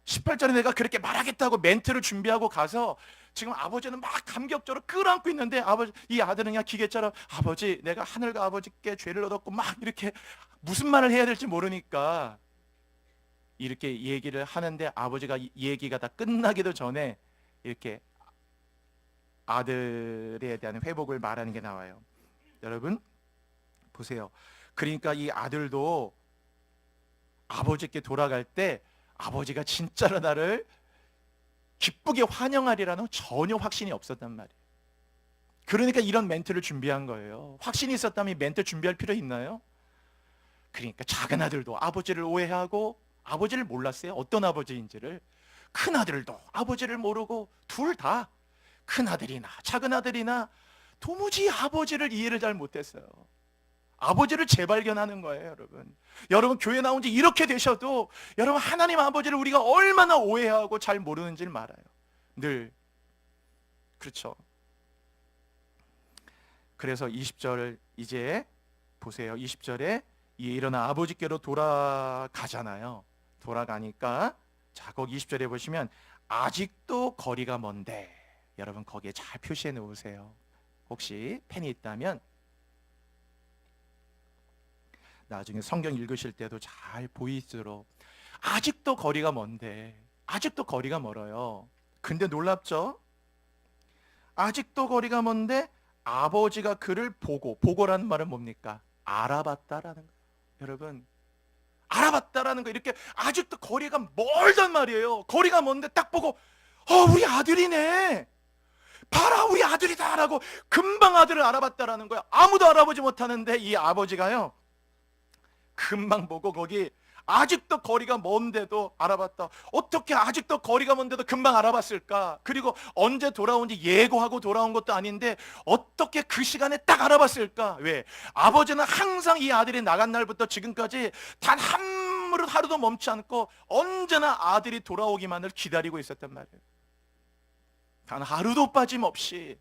18절에 내가 그렇게 말하겠다고 멘트를 준비하고 가서 지금 아버지는 막 감격적으로 끌어안고 있는데 이 아들은 그냥 기계처럼 아버지, 내가 하늘과 아버지께 죄를 얻었고 막 이렇게 무슨 말을 해야 될지 모르니까 이렇게 얘기를 하는데 아버지가 이 얘기가 다 끝나기도 전에 이렇게 아들에 대한 회복을 말하는 게 나와요. 여러분 보세요. 그러니까 이 아들도 아버지께 돌아갈 때 아버지가 진짜로 나를 기쁘게 환영하리라는 전혀 확신이 없었단 말이에요. 그러니까 이런 멘트를 준비한 거예요. 확신이 있었다면 멘트 준비할 필요 있나요? 그러니까 작은 아들도 아버지를 오해하고 아버지를 몰랐어요. 어떤 아버지인지를. 큰 아들도 아버지를 모르고 둘 다 큰 아들이나 작은 아들이나 도무지 아버지를 이해를 잘 못했어요. 아버지를 재발견하는 거예요, 여러분. 여러분 교회 나온 지 이렇게 되셔도 여러분 하나님 아버지를 우리가 얼마나 오해하고 잘 모르는지를 말아요. 늘. 그렇죠. 그래서 20절 이제 보세요. 20절에 일어나 아버지께로 돌아가잖아요. 돌아가니까 자, 거기 20절에 보시면 아직도 거리가 먼데, 여러분 거기에 잘 표시해 놓으세요. 혹시 펜이 있다면 나중에 성경 읽으실 때도 잘 보이도록. 아직도 거리가 먼데, 아직도 거리가 멀어요. 근데 놀랍죠? 아직도 거리가 먼데 아버지가 그를 보고라는 말은 뭡니까? 알아봤다라는 거예요. 여러분 알아봤다라는 거, 이렇게 아직도 거리가 멀단 말이에요. 거리가 먼데 딱 보고 우리 아들이네, 봐라 우리 아들이다라고 금방 아들을 알아봤다라는 거야. 아무도 알아보지 못하는데 이 아버지가요 금방 보고 거기 아직도 거리가 먼데도 알아봤다. 어떻게 아직도 거리가 먼데도 금방 알아봤을까? 그리고 언제 돌아온지 예고하고 돌아온 것도 아닌데 어떻게 그 시간에 딱 알아봤을까? 왜? 아버지는 항상 이 아들이 나간 날부터 지금까지 단 한 무릇 하루도 멈지 않고 언제나 아들이 돌아오기만을 기다리고 있었단 말이에요. 단 하루도 빠짐없이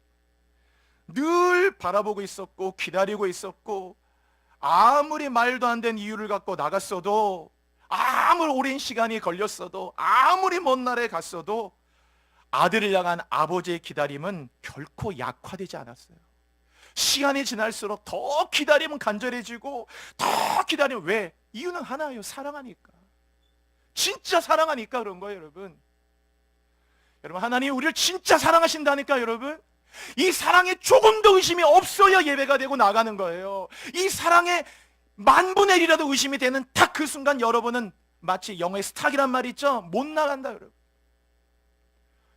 늘 바라보고 있었고 기다리고 있었고, 아무리 말도 안 되는 이유를 갖고 나갔어도, 아무리 오랜 시간이 걸렸어도, 아무리 먼 날에 갔어도 아들을 향한 아버지의 기다림은 결코 약화되지 않았어요. 시간이 지날수록 더 기다림은 간절해지고 더 기다리면, 왜? 이유는 하나예요. 사랑하니까. 진짜 사랑하니까 그런 거예요, 여러분. 여러분 하나님이 우리를 진짜 사랑하신다니까. 여러분 이 사랑에 조금 더 의심이 없어야 예배가 되고 나가는 거예요. 이 사랑에 만분의 1이라도 의심이 되는 딱 그 순간 여러분은 마치 영어의 스탁이란 말이 있죠. 못 나간다 여러분.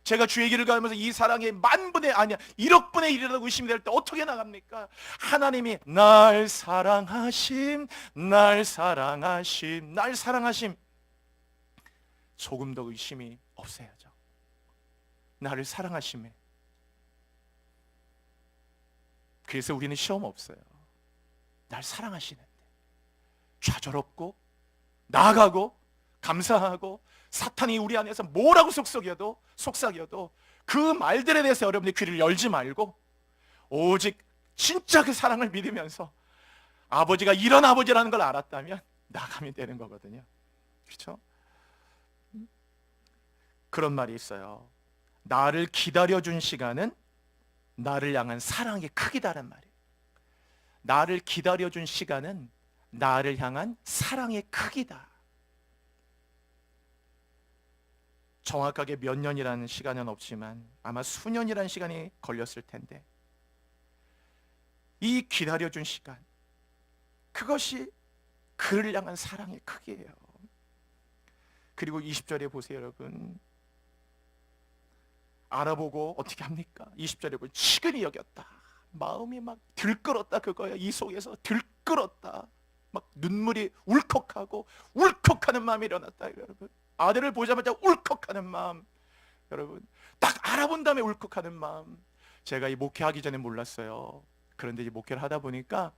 제가 주의 길을 가면서 이 사랑에 만분의, 아니야 1억분의 1이라도 의심이 될 때 어떻게 나갑니까? 하나님이 날 사랑하심, 날 사랑하심, 날 사랑하심, 조금 더 의심이 없어야죠. 나를 사랑하심에. 그래서 우리는 시험 없어요. 날 사랑하시는데 좌절없고 나아가고 감사하고, 사탄이 우리 안에서 뭐라고 속삭여도 그 말들에 대해서 여러분의 귀를 열지 말고 오직 진짜 그 사랑을 믿으면서 아버지가 이런 아버지라는 걸 알았다면 나가면 되는 거거든요. 그렇죠? 그런 말이 있어요. 나를 기다려준 시간은 나를 향한 사랑의 크기다란 말이에요. 나를 기다려준 시간은 나를 향한 사랑의 크기다. 정확하게 몇 년이라는 시간은 없지만 아마 수년이라는 시간이 걸렸을 텐데, 이 기다려준 시간, 그것이 그를 향한 사랑의 크기예요. 그리고 20절에 보세요, 여러분. 알아보고 어떻게 합니까? 20절에 보면 치근히 여겼다. 마음이 막 들끓었다 그거예요. 이 속에서 들끓었다. 막 눈물이 울컥하고 울컥하는 마음이 일어났다, 여러분. 아들을 보자마자 울컥하는 마음. 여러분, 딱 알아본 다음에 울컥하는 마음. 제가 이 목회하기 전에 몰랐어요. 그런데 이 목회를 하다 보니까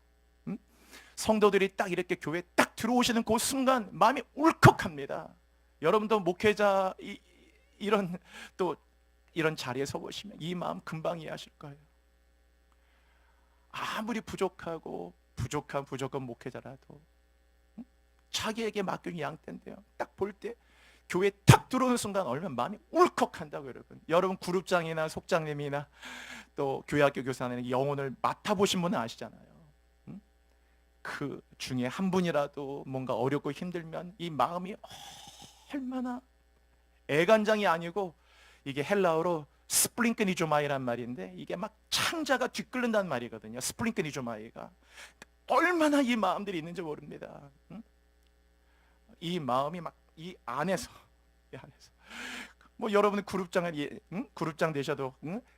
성도들이 딱 이렇게 교회에 딱 들어오시는 그 순간 마음이 울컥합니다. 여러분도 목회자 이런 또 이런 자리에 서 보시면 이 마음 금방 이해하실 거예요. 아무리 부족한 목회자라도 자기에게 맡긴 양떼인데요, 딱 볼 때 교회에 탁 들어오는 순간 얼마나 마음이 울컥한다고. 여러분 그룹장이나 속장님이나 또 교회학교 교사는 영혼을 맡아보신 분은 아시잖아요. 그 중에 한 분이라도 뭔가 어렵고 힘들면 이 마음이 얼마나, 애간장이 아니고 이게 헬라어로 스플링크니조마이란 말인데 이게 막 창자가 뒤끓는다는 말이거든요. 스플링크니조마이가 얼마나 이 마음들이 있는지 모릅니다. 이 마음이 막 이 안에서 뭐 여러분은 그룹장 되셔도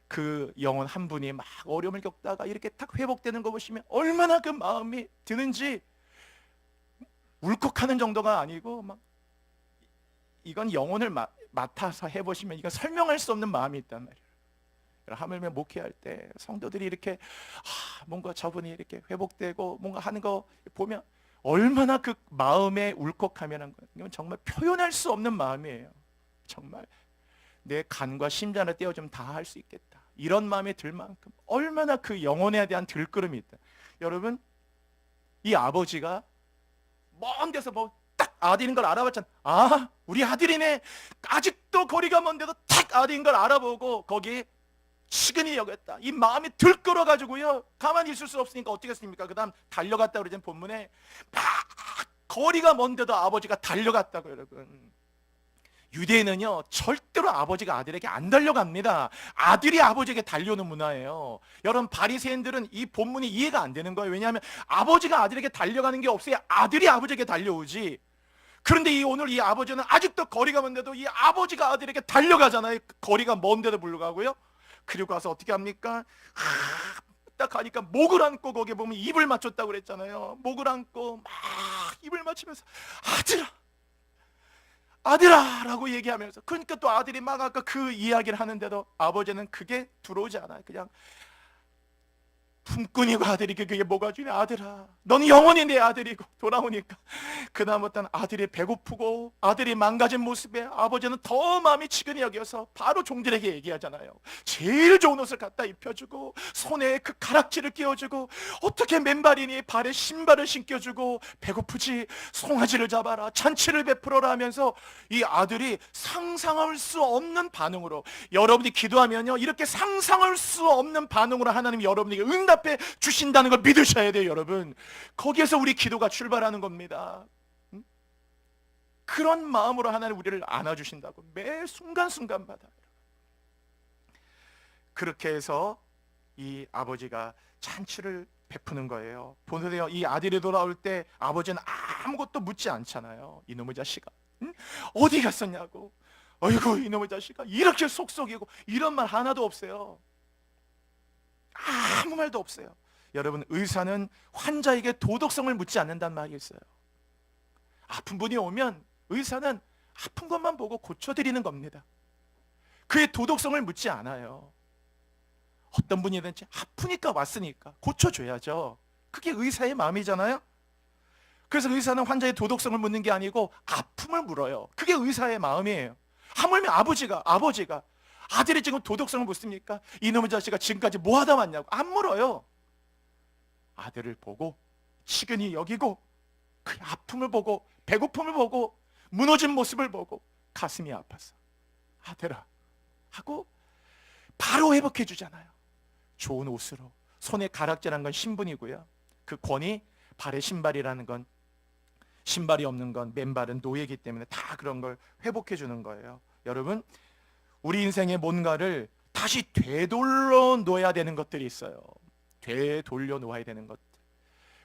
그 영혼 한 분이 막 어려움을 겪다가 이렇게 딱 회복되는 거 보시면 얼마나 그 마음이 드는지, 울컥하는 정도가 아니고 막 이건 영혼을 맡아서 해보시면 이건 설명할 수 없는 마음이 있단 말이에요. 하물며 목회할 때 성도들이 이렇게 뭔가 저분이 이렇게 회복되고 뭔가 하는 거 보면 얼마나 그 마음의 울컥함이라는 건 정말 표현할 수 없는 마음이에요. 정말 내 간과 심장을 떼어주면 다 할 수 있겠다, 이런 마음이 들 만큼 얼마나 그 영혼에 대한 들끓음이 있다. 여러분, 이 아버지가 먼 데서 딱 아들인 걸 알아봤잖아. 우리 아들이네. 아직도 거리가 먼데도 딱 아들인 걸 알아보고 거기 치근히 여겼다. 이 마음이 들끓어가지고요, 가만히 있을 수 없으니까 어떻게 했습니까? 그 다음 달려갔다 그러잖아요. 본문에 막 거리가 먼데도 아버지가 달려갔다고. 여러분, 유대인은요 절대로 아버지가 아들에게 안 달려갑니다. 아들이 아버지에게 달려오는 문화예요. 여러분, 바리새인들은 이 본문이 이해가 안 되는 거예요. 왜냐하면 아버지가 아들에게 달려가는 게 없어야 아들이 아버지에게 달려오지. 그런데 오늘 이 아버지는 아직도 거리가 먼데도 이 아버지가 아들에게 달려가잖아요. 거리가 먼데도 불구하고요. 그리고 가서 어떻게 합니까? 딱 가니까 목을 안고, 거기에 보면 입을 맞췄다고 그랬잖아요. 목을 안고 막 입을 맞추면서 아들아 라고 얘기하면서, 그러니까 또 아들이 막 아까 그 이야기를 하는데도 아버지는 그게 들어오지 않아요. 그냥 품꾼이고 아들이 그게 뭐가 중요해. 아들아, 넌 영원히 내 아들이고. 돌아오니까 그다음부터는 아들이 배고프고 아들이 망가진 모습에 아버지는 더 마음이 치근히 여겨서 바로 종들에게 얘기하잖아요. 제일 좋은 옷을 갖다 입혀주고 손에 그 가락지를 끼워주고, 어떻게 맨발이니 발에 신발을 신겨주고, 배고프지 송아지를 잡아라, 잔치를 베풀어라 하면서 이 아들이 상상할 수 없는 반응으로, 여러분이 기도하면요 이렇게 상상할 수 없는 반응으로 하나님이 여러분에게 응답해 주신다는 걸 믿으셔야 돼요. 여러분, 거기에서 우리 기도가 출발하는 겁니다. 그런 마음으로 하나님 우리를 안아주신다고 매 순간순간마다. 그렇게 해서 이 아버지가 잔치를 베푸는 거예요. 보세요, 이 아들이 돌아올 때 아버지는 아무것도 묻지 않잖아요. 이놈의 자식아, 어디 갔었냐고, 어이구 이놈의 자식아, 이렇게 속속이고, 이런 말 하나도 없어요. 아무 말도 없어요. 여러분, 의사는 환자에게 도덕성을 묻지 않는다는 말이 있어요. 아픈 분이 오면 의사는 아픈 것만 보고 고쳐드리는 겁니다. 그의 도덕성을 묻지 않아요. 어떤 분이든지 아프니까 왔으니까 고쳐줘야죠. 그게 의사의 마음이잖아요. 그래서 의사는 환자의 도덕성을 묻는 게 아니고 아픔을 물어요. 그게 의사의 마음이에요. 하물며 아버지가 아들이 지금 도덕성을 묻습니까? 이놈의 자식아 지금까지 뭐 하다 왔냐고 안 물어요. 아들을 보고 치근히 여기고, 그 아픔을 보고, 배고픔을 보고, 무너진 모습을 보고 가슴이 아파서 아들아 하고 바로 회복해 주잖아요. 좋은 옷으로. 손에 가락지라는 건 신분이고요, 그 권위, 발에 신발이라는 건, 신발이 없는 건, 맨발은 노예이기 때문에 다 그런 걸 회복해 주는 거예요. 여러분, 우리 인생의 뭔가를 다시 되돌려 놓아야 되는 것들이 있어요. 되돌려 놓아야 되는 것들.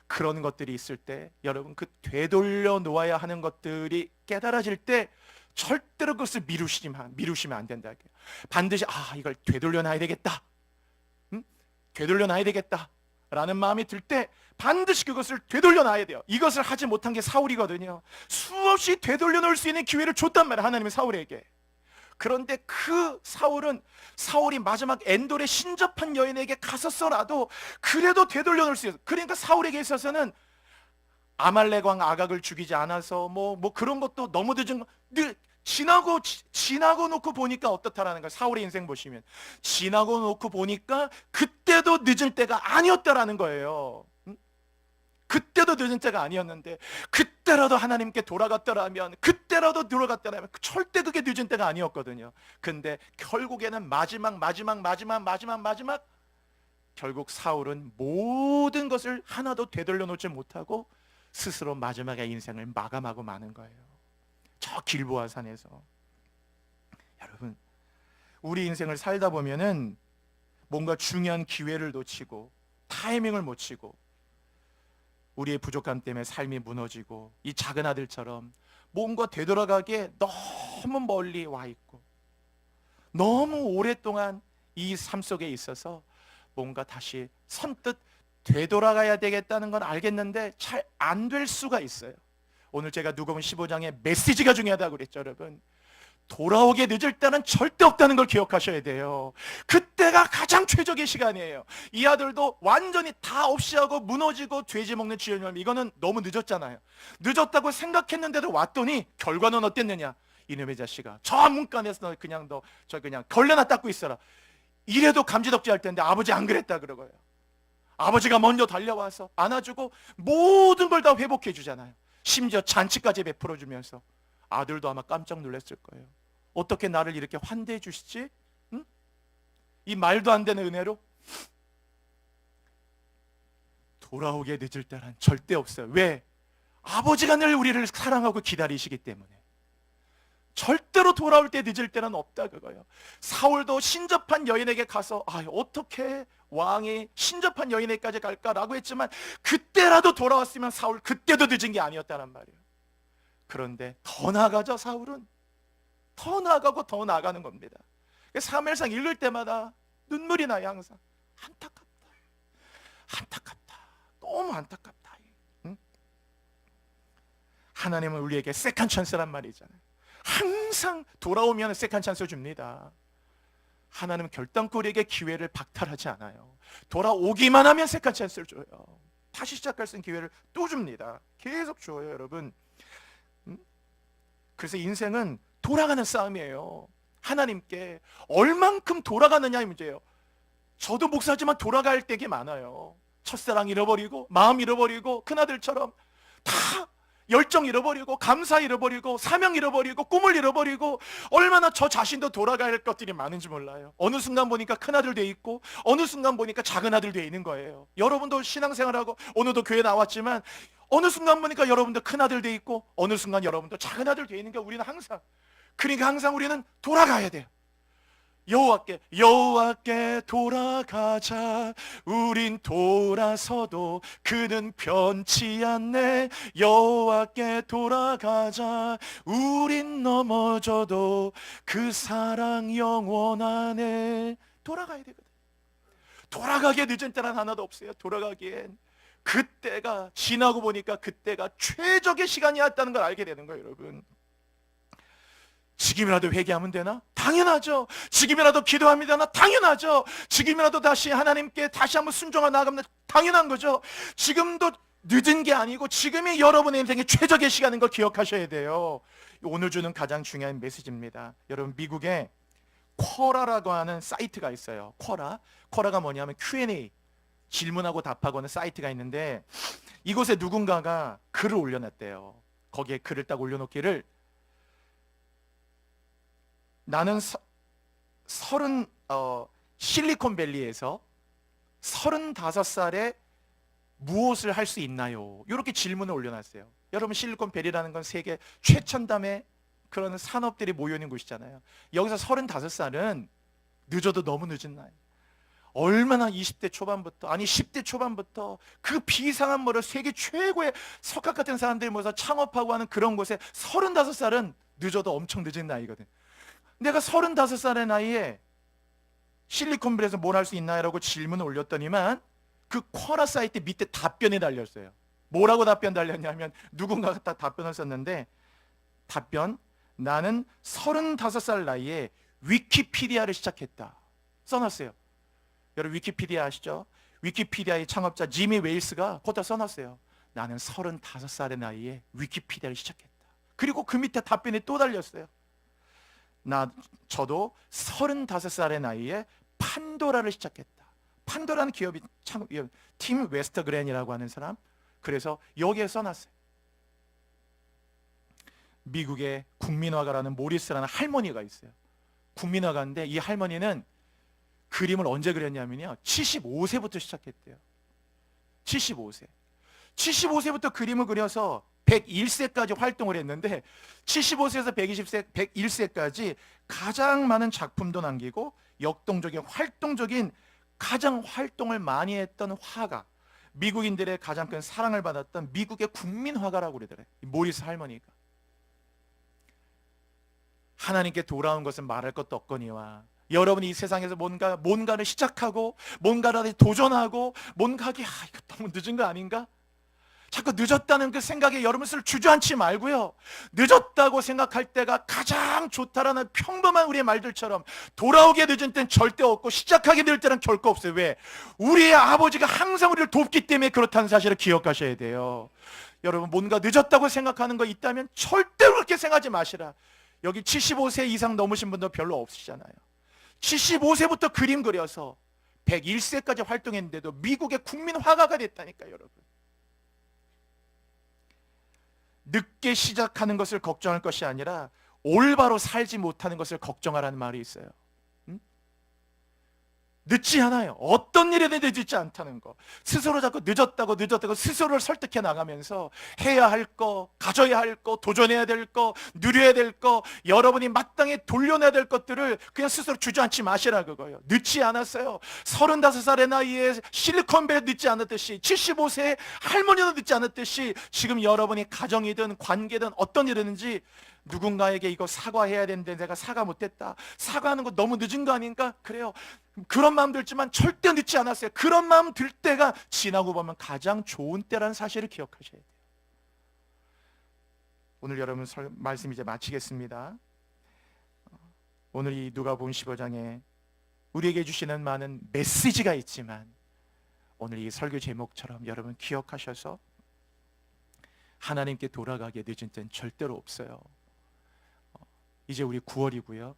그런 것들이 있을 때 여러분, 그 되돌려 놓아야 하는 것들이 깨달아질 때 절대로 그것을 미루시면 안 된다. 반드시 이걸 되돌려 놔야 되겠다, 되돌려 놔야 되겠다 라는 마음이 들 때 반드시 그것을 되돌려 놔야 돼요. 이것을 하지 못한 게 사울이거든요. 수없이 되돌려 놓을 수 있는 기회를 줬단 말이에요, 하나님이 사울에게. 그런데 그 사울이 마지막 엔돌의 신접한 여인에게 갔었어라도 그래도 되돌려 놓을 수 있어요. 그러니까 사울에게 있어서는 아말렉 왕 아각을 죽이지 않아서 뭐 그런 것도 너무 늦은 지나고 놓고 보니까 어떻다라는 거예요. 사울의 인생 보시면 지나고 놓고 보니까 그때도 늦을 때가 아니었다라는 거예요. 그때도 늦은 때가 아니었는데 그때라도 하나님께 돌아갔더라면 절대 그게 늦은 때가 아니었거든요. 근데 결국에는 마지막 결국 사울은 모든 것을 하나도 되돌려 놓지 못하고 스스로 마지막에 인생을 마감하고 마는 거예요. 저 길보아 산에서. 여러분, 우리 인생을 살다 보면은 뭔가 중요한 기회를 놓치고 타이밍을 못 치고 우리의 부족함 때문에 삶이 무너지고 이 작은 아들처럼 뭔가 되돌아가기에 너무 멀리 와 있고 너무 오랫동안 이 삶 속에 있어서 뭔가 다시 선뜻 되돌아가야 되겠다는 건 알겠는데 잘 안 될 수가 있어요. 오늘 제가 누가복음 15장의 메시지가 중요하다고 그랬죠. 여러분, 돌아오게 늦을 때는 절대 없다는 걸 기억하셔야 돼요. 그때가 가장 최적의 시간이에요. 이 아들도 완전히 다 없이 하고 무너지고 돼지 먹는 쥐였냐면 이거는 너무 늦었잖아요. 늦었다고 생각했는데도 왔더니 결과는 어땠느냐? 이놈의 자식아, 저 문간에서 그냥 걸레나 닦고 있어라. 이래도 감지덕지 할 텐데 아버지 안 그랬다 그러고요. 아버지가 먼저 달려와서 안아주고 모든 걸 다 회복해 주잖아요. 심지어 잔치까지 베풀어 주면서 아들도 아마 깜짝 놀랐을 거예요. 어떻게 나를 이렇게 환대해 주시지? 응? 이 말도 안 되는 은혜로? 돌아오게 늦을 때란 절대 없어요. 왜? 아버지가 늘 우리를 사랑하고 기다리시기 때문에. 절대로 돌아올 때 늦을 때는 없다 그거예요. 사울도 신접한 여인에게 가서 어떻게 왕이 신접한 여인에게까지 갈까라고 했지만 그때라도 돌아왔으면 사울 그때도 늦은 게 아니었다는 말이에요. 그런데 더 나아가죠. 사울은 더 나아가고 더 나아가는 겁니다. 사무엘상 읽을 때마다 눈물이 나요. 항상 안타깝다, 너무 안타깝다. 응? 하나님은 우리에게 세컨 찬스란 말이잖아요. 항상 돌아오면 세컨 찬스 줍니다. 하나님은 결단코 우리에게 기회를 박탈하지 않아요. 돌아오기만 하면 세컨 찬스를 줘요. 다시 시작할 수 있는 기회를 또 줍니다. 계속 줘요, 여러분. 그래서 인생은 돌아가는 싸움이에요. 하나님께 얼만큼 돌아가느냐의 문제예요. 저도 목사지만 돌아갈 때가 많아요. 첫사랑 잃어버리고 마음 잃어버리고 큰아들처럼 다 열정 잃어버리고 감사 잃어버리고 사명 잃어버리고 꿈을 잃어버리고 얼마나 저 자신도 돌아갈 것들이 많은지 몰라요. 어느 순간 보니까 큰아들 돼 있고 어느 순간 보니까 작은아들 돼 있는 거예요. 여러분도 신앙생활하고 오늘도 교회 나왔지만 어느 순간 보니까 여러분도 큰아들 돼 있고 어느 순간 여러분도 작은아들 돼 있는 게 우리는 항상, 그러니까 항상 우리는 돌아가야 돼요. 여호와께 돌아가자. 우린 돌아서도 그는 변치 않네. 여호와께 돌아가자. 우린 넘어져도 그 사랑 영원하네. 돌아가야 되거든. 돌아가기에 늦은 때는 하나도 없어요. 돌아가기엔 그때가 지나고 보니까 그때가 최적의 시간이었다는 걸 알게 되는 거예요. 여러분, 지금이라도 회개하면 되나? 당연하죠. 지금이라도 기도하면 되나? 당연하죠. 지금이라도 다시 하나님께 다시 한번 순종하고 나아가면 당연한 거죠. 지금도 늦은 게 아니고 지금이 여러분의 인생의 최적의 시간인 걸 기억하셔야 돼요. 오늘 주는 가장 중요한 메시지입니다. 여러분, 미국에 쿼라라고 하는 사이트가 있어요. 쿼라가 뭐냐면 Q&A, 질문하고 답하고 하는 사이트가 있는데 이곳에 누군가가 글을 올려놨대요. 거기에 글을 딱 올려놓기를, 나는 실리콘밸리에서 35살에 무엇을 할 수 있나요? 이렇게 질문을 올려놨어요. 여러분, 실리콘밸리라는 건 세계 최첨단의 그런 산업들이 모여있는 곳이잖아요. 여기서 35살은 늦어도 너무 늦은 나이. 얼마나 20대 초반부터, 아니 10대 초반부터 그 비상한 뭐를 세계 최고의 석학 같은 사람들이 모여서 창업하고 하는 그런 곳에 35살은 늦어도 엄청 늦은 나이거든. 내가 35살의 나이에 실리콘밸리에서 뭘 할 수 있나요? 라고 질문을 올렸더니만 그 쿼라 사이트 밑에 답변이 달렸어요. 뭐라고 답변 달렸냐면 누군가가 딱 답변을 썼는데, 답변, 나는 35살 나이에 위키피디아를 시작했다. 써놨어요. 여러분 위키피디아 아시죠? 위키피디아의 창업자 지미 웨일스가 거기다 써놨어요. 나는 35살의 나이에 위키피디아를 시작했다. 그리고 그 밑에 답변이 또 달렸어요. 저도 35살의 나이에 판도라를 시작했다. 판도라는 기업이 팀 웨스터그랜이라고 하는 사람. 그래서 여기에 써놨어요. 미국의 국민화가라는 모리스라는 할머니가 있어요. 국민화가인데 이 할머니는 그림을 언제 그렸냐면요, 75세부터 시작했대요. 75세부터 그림을 그려서 101세까지 활동을 했는데 75세에서 101세까지 가장 많은 작품도 남기고 역동적인 활동적인 가장 활동을 많이 했던 화가, 미국인들의 가장 큰 사랑을 받았던 미국의 국민화가라고 그러더래요. 모리스 할머니가. 하나님께 돌아온 것은 말할 것도 없거니와 여러분이 이 세상에서 뭔가를 시작하고 뭔가를 도전하고 뭔가 하기 이거 너무 늦은 거 아닌가? 자꾸 늦었다는 그 생각에 여러분 스스로 주저앉지 말고요, 늦었다고 생각할 때가 가장 좋다라는 평범한 우리의 말들처럼 돌아오게 늦은 때는 절대 없고 시작하게 될 때는 결코 없어요. 왜? 우리의 아버지가 항상 우리를 돕기 때문에 그렇다는 사실을 기억하셔야 돼요. 여러분 뭔가 늦었다고 생각하는 거 있다면 절대로 그렇게 생각하지 마시라. 여기 75세 이상 넘으신 분도 별로 없으시잖아요. 75세부터 그림 그려서 101세까지 활동했는데도 미국의 국민 화가가 됐다니까요, 여러분. 늦게 시작하는 것을 걱정할 것이 아니라 올바로 살지 못하는 것을 걱정하라는 말이 있어요. 늦지 않아요. 어떤 일에든 늦지 않다는 거. 스스로 자꾸 늦었다고 스스로를 설득해 나가면서 해야 할 거, 가져야 할 거, 도전해야 될 거, 누려야 될 거, 여러분이 마땅히 돌려내야 될 것들을 그냥 스스로 주저앉지 마시라 그거예요. 늦지 않았어요. 35살의 나이에 실리콘밸리 늦지 않았듯이 75세의 할머니도 늦지 않았듯이 지금 여러분이 가정이든 관계든 어떤 일이든지 누군가에게 이거 사과해야 되는데 내가 사과 못했다, 사과하는 거 너무 늦은 거 아닌가? 그래요. 그런 마음 들지만 절대 늦지 않았어요. 그런 마음 들 때가 지나고 보면 가장 좋은 때라는 사실을 기억하셔야 돼요. 오늘 여러분 말씀 이제 마치겠습니다. 오늘 이 누가복음 15장에 우리에게 주시는 많은 메시지가 있지만 오늘 이 설교 제목처럼 여러분 기억하셔서 하나님께 돌아가기에 늦은 때는 절대로 없어요. 이제 우리 9월이고요.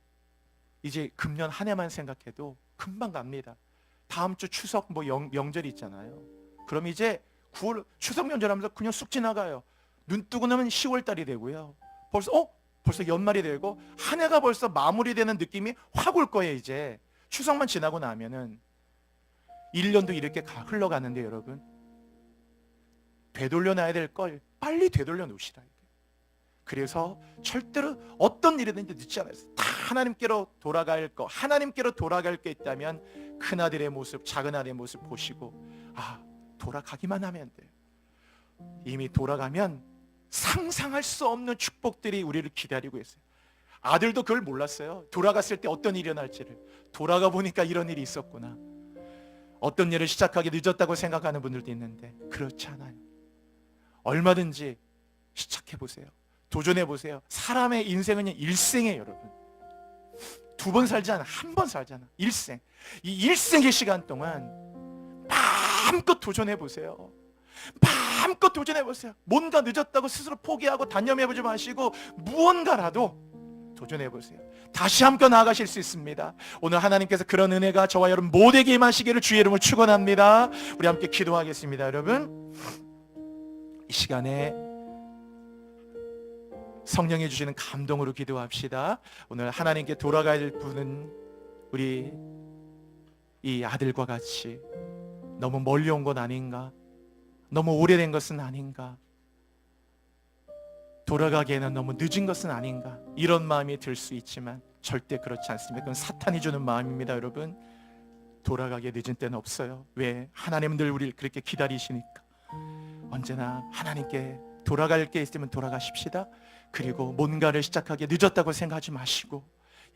이제 금년 한 해만 생각해도 금방 갑니다. 다음 주 추석 명절이 있잖아요. 그럼 이제 9월 추석 명절하면서 그냥 쑥 지나가요. 눈 뜨고 나면 10월 달이 되고요. 벌써 연말이 되고 한 해가 벌써 마무리되는 느낌이 확 올 거예요. 이제 추석만 지나고 나면은 1년도 이렇게 흘러가는데 여러분, 되돌려놔야 될 걸 빨리 되돌려 놓으시라. 그래서 절대로 어떤 일이든지 늦지 않아요. 다 하나님께로 돌아갈 거, 하나님께로 돌아갈 게 있다면 큰아들의 모습, 작은아들의 모습 보시고 돌아가기만 하면 돼요. 이미 돌아가면 상상할 수 없는 축복들이 우리를 기다리고 있어요. 아들도 그걸 몰랐어요. 돌아갔을 때 어떤 일이 일어날지를. 돌아가 보니까 이런 일이 있었구나. 어떤 일을 시작하기 늦었다고 생각하는 분들도 있는데 그렇지 않아요. 얼마든지 시작해보세요. 도전해보세요. 사람의 인생은 일생이에요, 여러분. 2번 살지 않아, 1번 살잖아. 일생. 이 일생의 시간 동안 마음껏 도전해보세요. 마음껏 도전해보세요. 뭔가 늦었다고 스스로 포기하고 단념해보지 마시고 무언가라도 도전해보세요. 다시 함께 나아가실 수 있습니다. 오늘 하나님께서 그런 은혜가 저와 여러분 모두에게 임하시기를 주의 이름으로 축원합니다. 우리 함께 기도하겠습니다. 여러분, 이 시간에 성령이 주시는 감동으로 기도합시다. 오늘 하나님께 돌아갈 분은 우리 이 아들과 같이 너무 멀리 온 건 아닌가, 너무 오래된 것은 아닌가, 돌아가기에는 너무 늦은 것은 아닌가, 이런 마음이 들 수 있지만 절대 그렇지 않습니다. 그건 사탄이 주는 마음입니다. 여러분, 돌아가기에 늦은 때는 없어요. 왜? 하나님은 늘 우리를 그렇게 기다리시니까. 언제나 하나님께 돌아갈 게 있으면 돌아가십시다. 그리고 뭔가를 시작하기에 늦었다고 생각하지 마시고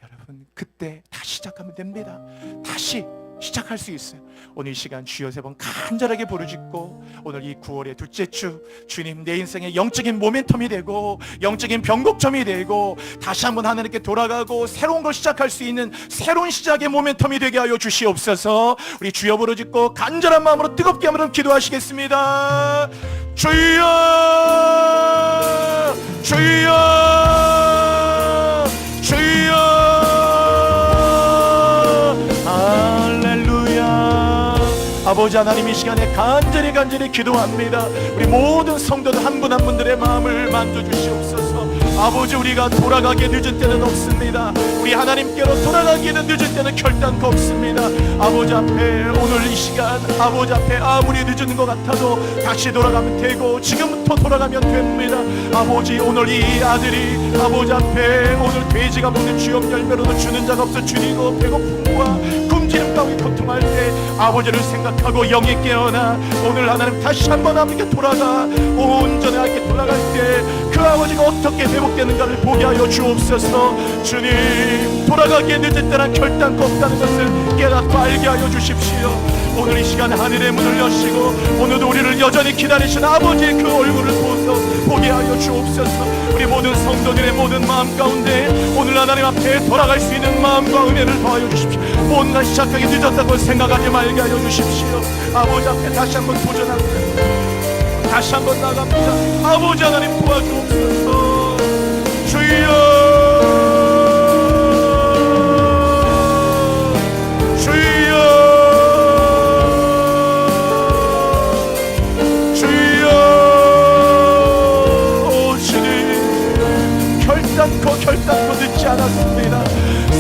여러분, 그때 다시 시작하면 됩니다. 다시 시작할 수 있어요. 오늘 이 시간 주여 세 번 간절하게 부르짖고 오늘 이 9월의 둘째 주 주님 내 인생의 영적인 모멘텀이 되고 영적인 변곡점이 되고 다시 한번 하나님께 돌아가고 새로운 걸 시작할 수 있는 새로운 시작의 모멘텀이 되게 하여 주시옵소서. 우리 주여 부르짖고 간절한 마음으로 뜨겁게 한번 기도하시겠습니다. 주여 주여 주여 아버지 하나님 이 시간에 간절히 기도합니다. 우리 모든 성도들 한 분 한 분들의 마음을 만져주시옵소서. 아버지 우리가 돌아가기에 늦은 때는 없습니다. 우리 하나님께로 돌아가기에는 늦은 때는 결단코 없습니다. 아버지 앞에 오늘 이 시간 아버지 앞에 아무리 늦은 것 같아도 다시 돌아가면 되고 지금부터 돌아가면 됩니다. 아버지 오늘 이 아들이 아버지 앞에 오늘 돼지가 먹는 주엽 열매로도 주는 자가 없어 주리고 배고픔과 굶주림 가운데 고통할 때 아버지를 생각하고 영이 깨어나 오늘 하나님 다시 한번 아버지께 돌아가 온전하게 돌아갈 때 그 아버지가 어떻게 회복되는가를 보게 하여 주옵소서. 주님 돌아가기에 늦은 때나 결단코 없다는 것을 깨닫고 알게 하여 주십시오. 오늘 이 시간 하늘의 문을 여시고 오늘도 우리를 여전히 기다리신 아버지의 그 얼굴을 보게 하여 주옵소서. 우리 모든 성도들의 모든 마음 가운데 오늘 하나님 앞에 돌아갈 수 있는 마음과 은혜를 더하여 주십시오. 뭔가 시작하기 늦었다고 생각하지 말게 하여 주십시오. 아버지 앞에 다시 한번 도전합니다. 다시 한번 나갑니다. 아버지 하나님 도와주옵소서. 주여 주여 주여 오 주님 결단코 늦지 않았습니다.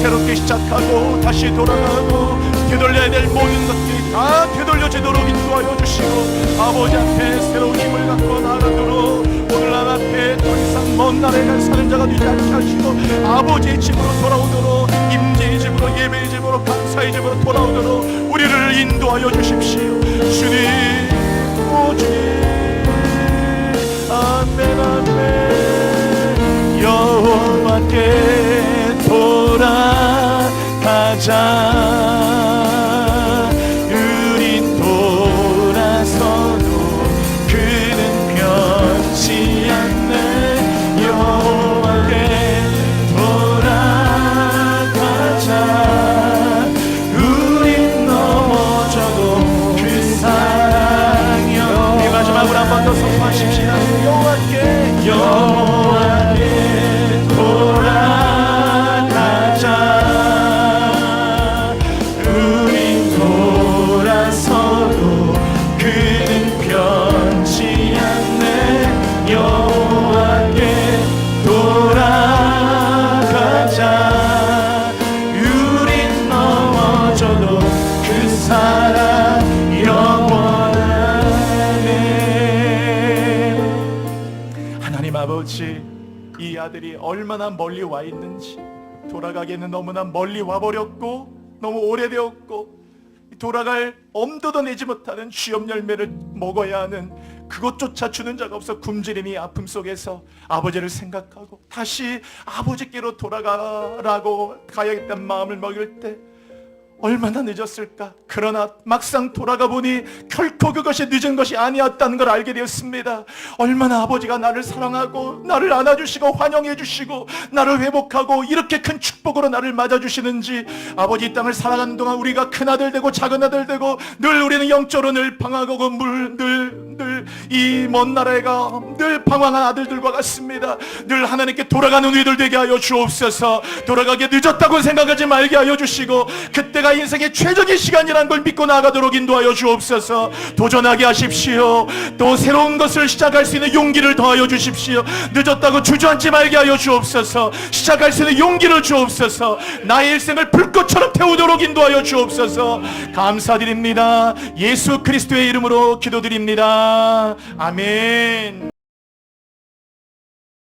새롭게 시작하고 다시 돌아가고 되돌려야 될 모든 것들이 다 되돌려지도록 인도하여 주시고 아버지 앞에 새로운 힘을 갖고 나아가도록 오늘 날 앞에 더 이상 먼 나라에 갈 사는 자가 되지 않게 하시고 아버지의 집으로 돌아오도록 임재의 집으로 예배의 집으로 감사의 집으로 돌아오도록 우리를 인도하여 주십시오. 주님 오 주님 아멘 아멘. 여호와께 돌아가자. 여호와께 돌아가자. 우린 돌아서도 그는 변치 않네. 여호와께 돌아가자. 우린 넘어져도 그 사랑 아버지 이 아들이 얼마나 멀리 와 있는지 돌아가기에는 너무나 멀리 와버렸고 너무 오래되었고 돌아갈 엄두도 내지 못하는 주엽 열매를 먹어야 하는 그것조차 주는 자가 없어 굶주림이 아픔 속에서 아버지를 생각하고 다시 아버지께로 돌아가라고 가야겠다는 마음을 먹일 때 얼마나 늦었을까. 그러나 막상 돌아가 보니 결코 그것이 늦은 것이 아니었다는 걸 알게 되었습니다. 얼마나 아버지가 나를 사랑하고 나를 안아주시고 환영해 주시고 나를 회복하고 이렇게 큰 축복으로 나를 맞아주시는지. 아버지 이 땅을 살아가는 동안 우리가 큰아들 되고 작은아들 되고 늘 우리는 영적으로 늘 방황하고 늘 이 먼 나라에 가 늘 방황한 아들들과 같습니다. 늘 하나님께 돌아가는 우리들 되게 하여 주옵소서. 돌아가기 늦었다고 생각하지 말게 하여 주시고 그때가 인생의 최적의 시간이라는 걸 믿고 나아가도록 인도하여 주옵소서. 도전하게 하십시오. 또 새로운 것을 시작할 수 있는 용기를 더하여 주십시오. 늦었다고 주저앉지 말게 하여 주옵소서. 시작할 수 있는 용기를 주옵소서. 나의 일생을 불꽃처럼 태우도록 인도하여 주옵소서. 감사드립니다. 예수 그리스도의 이름으로 기도드립니다. 아멘.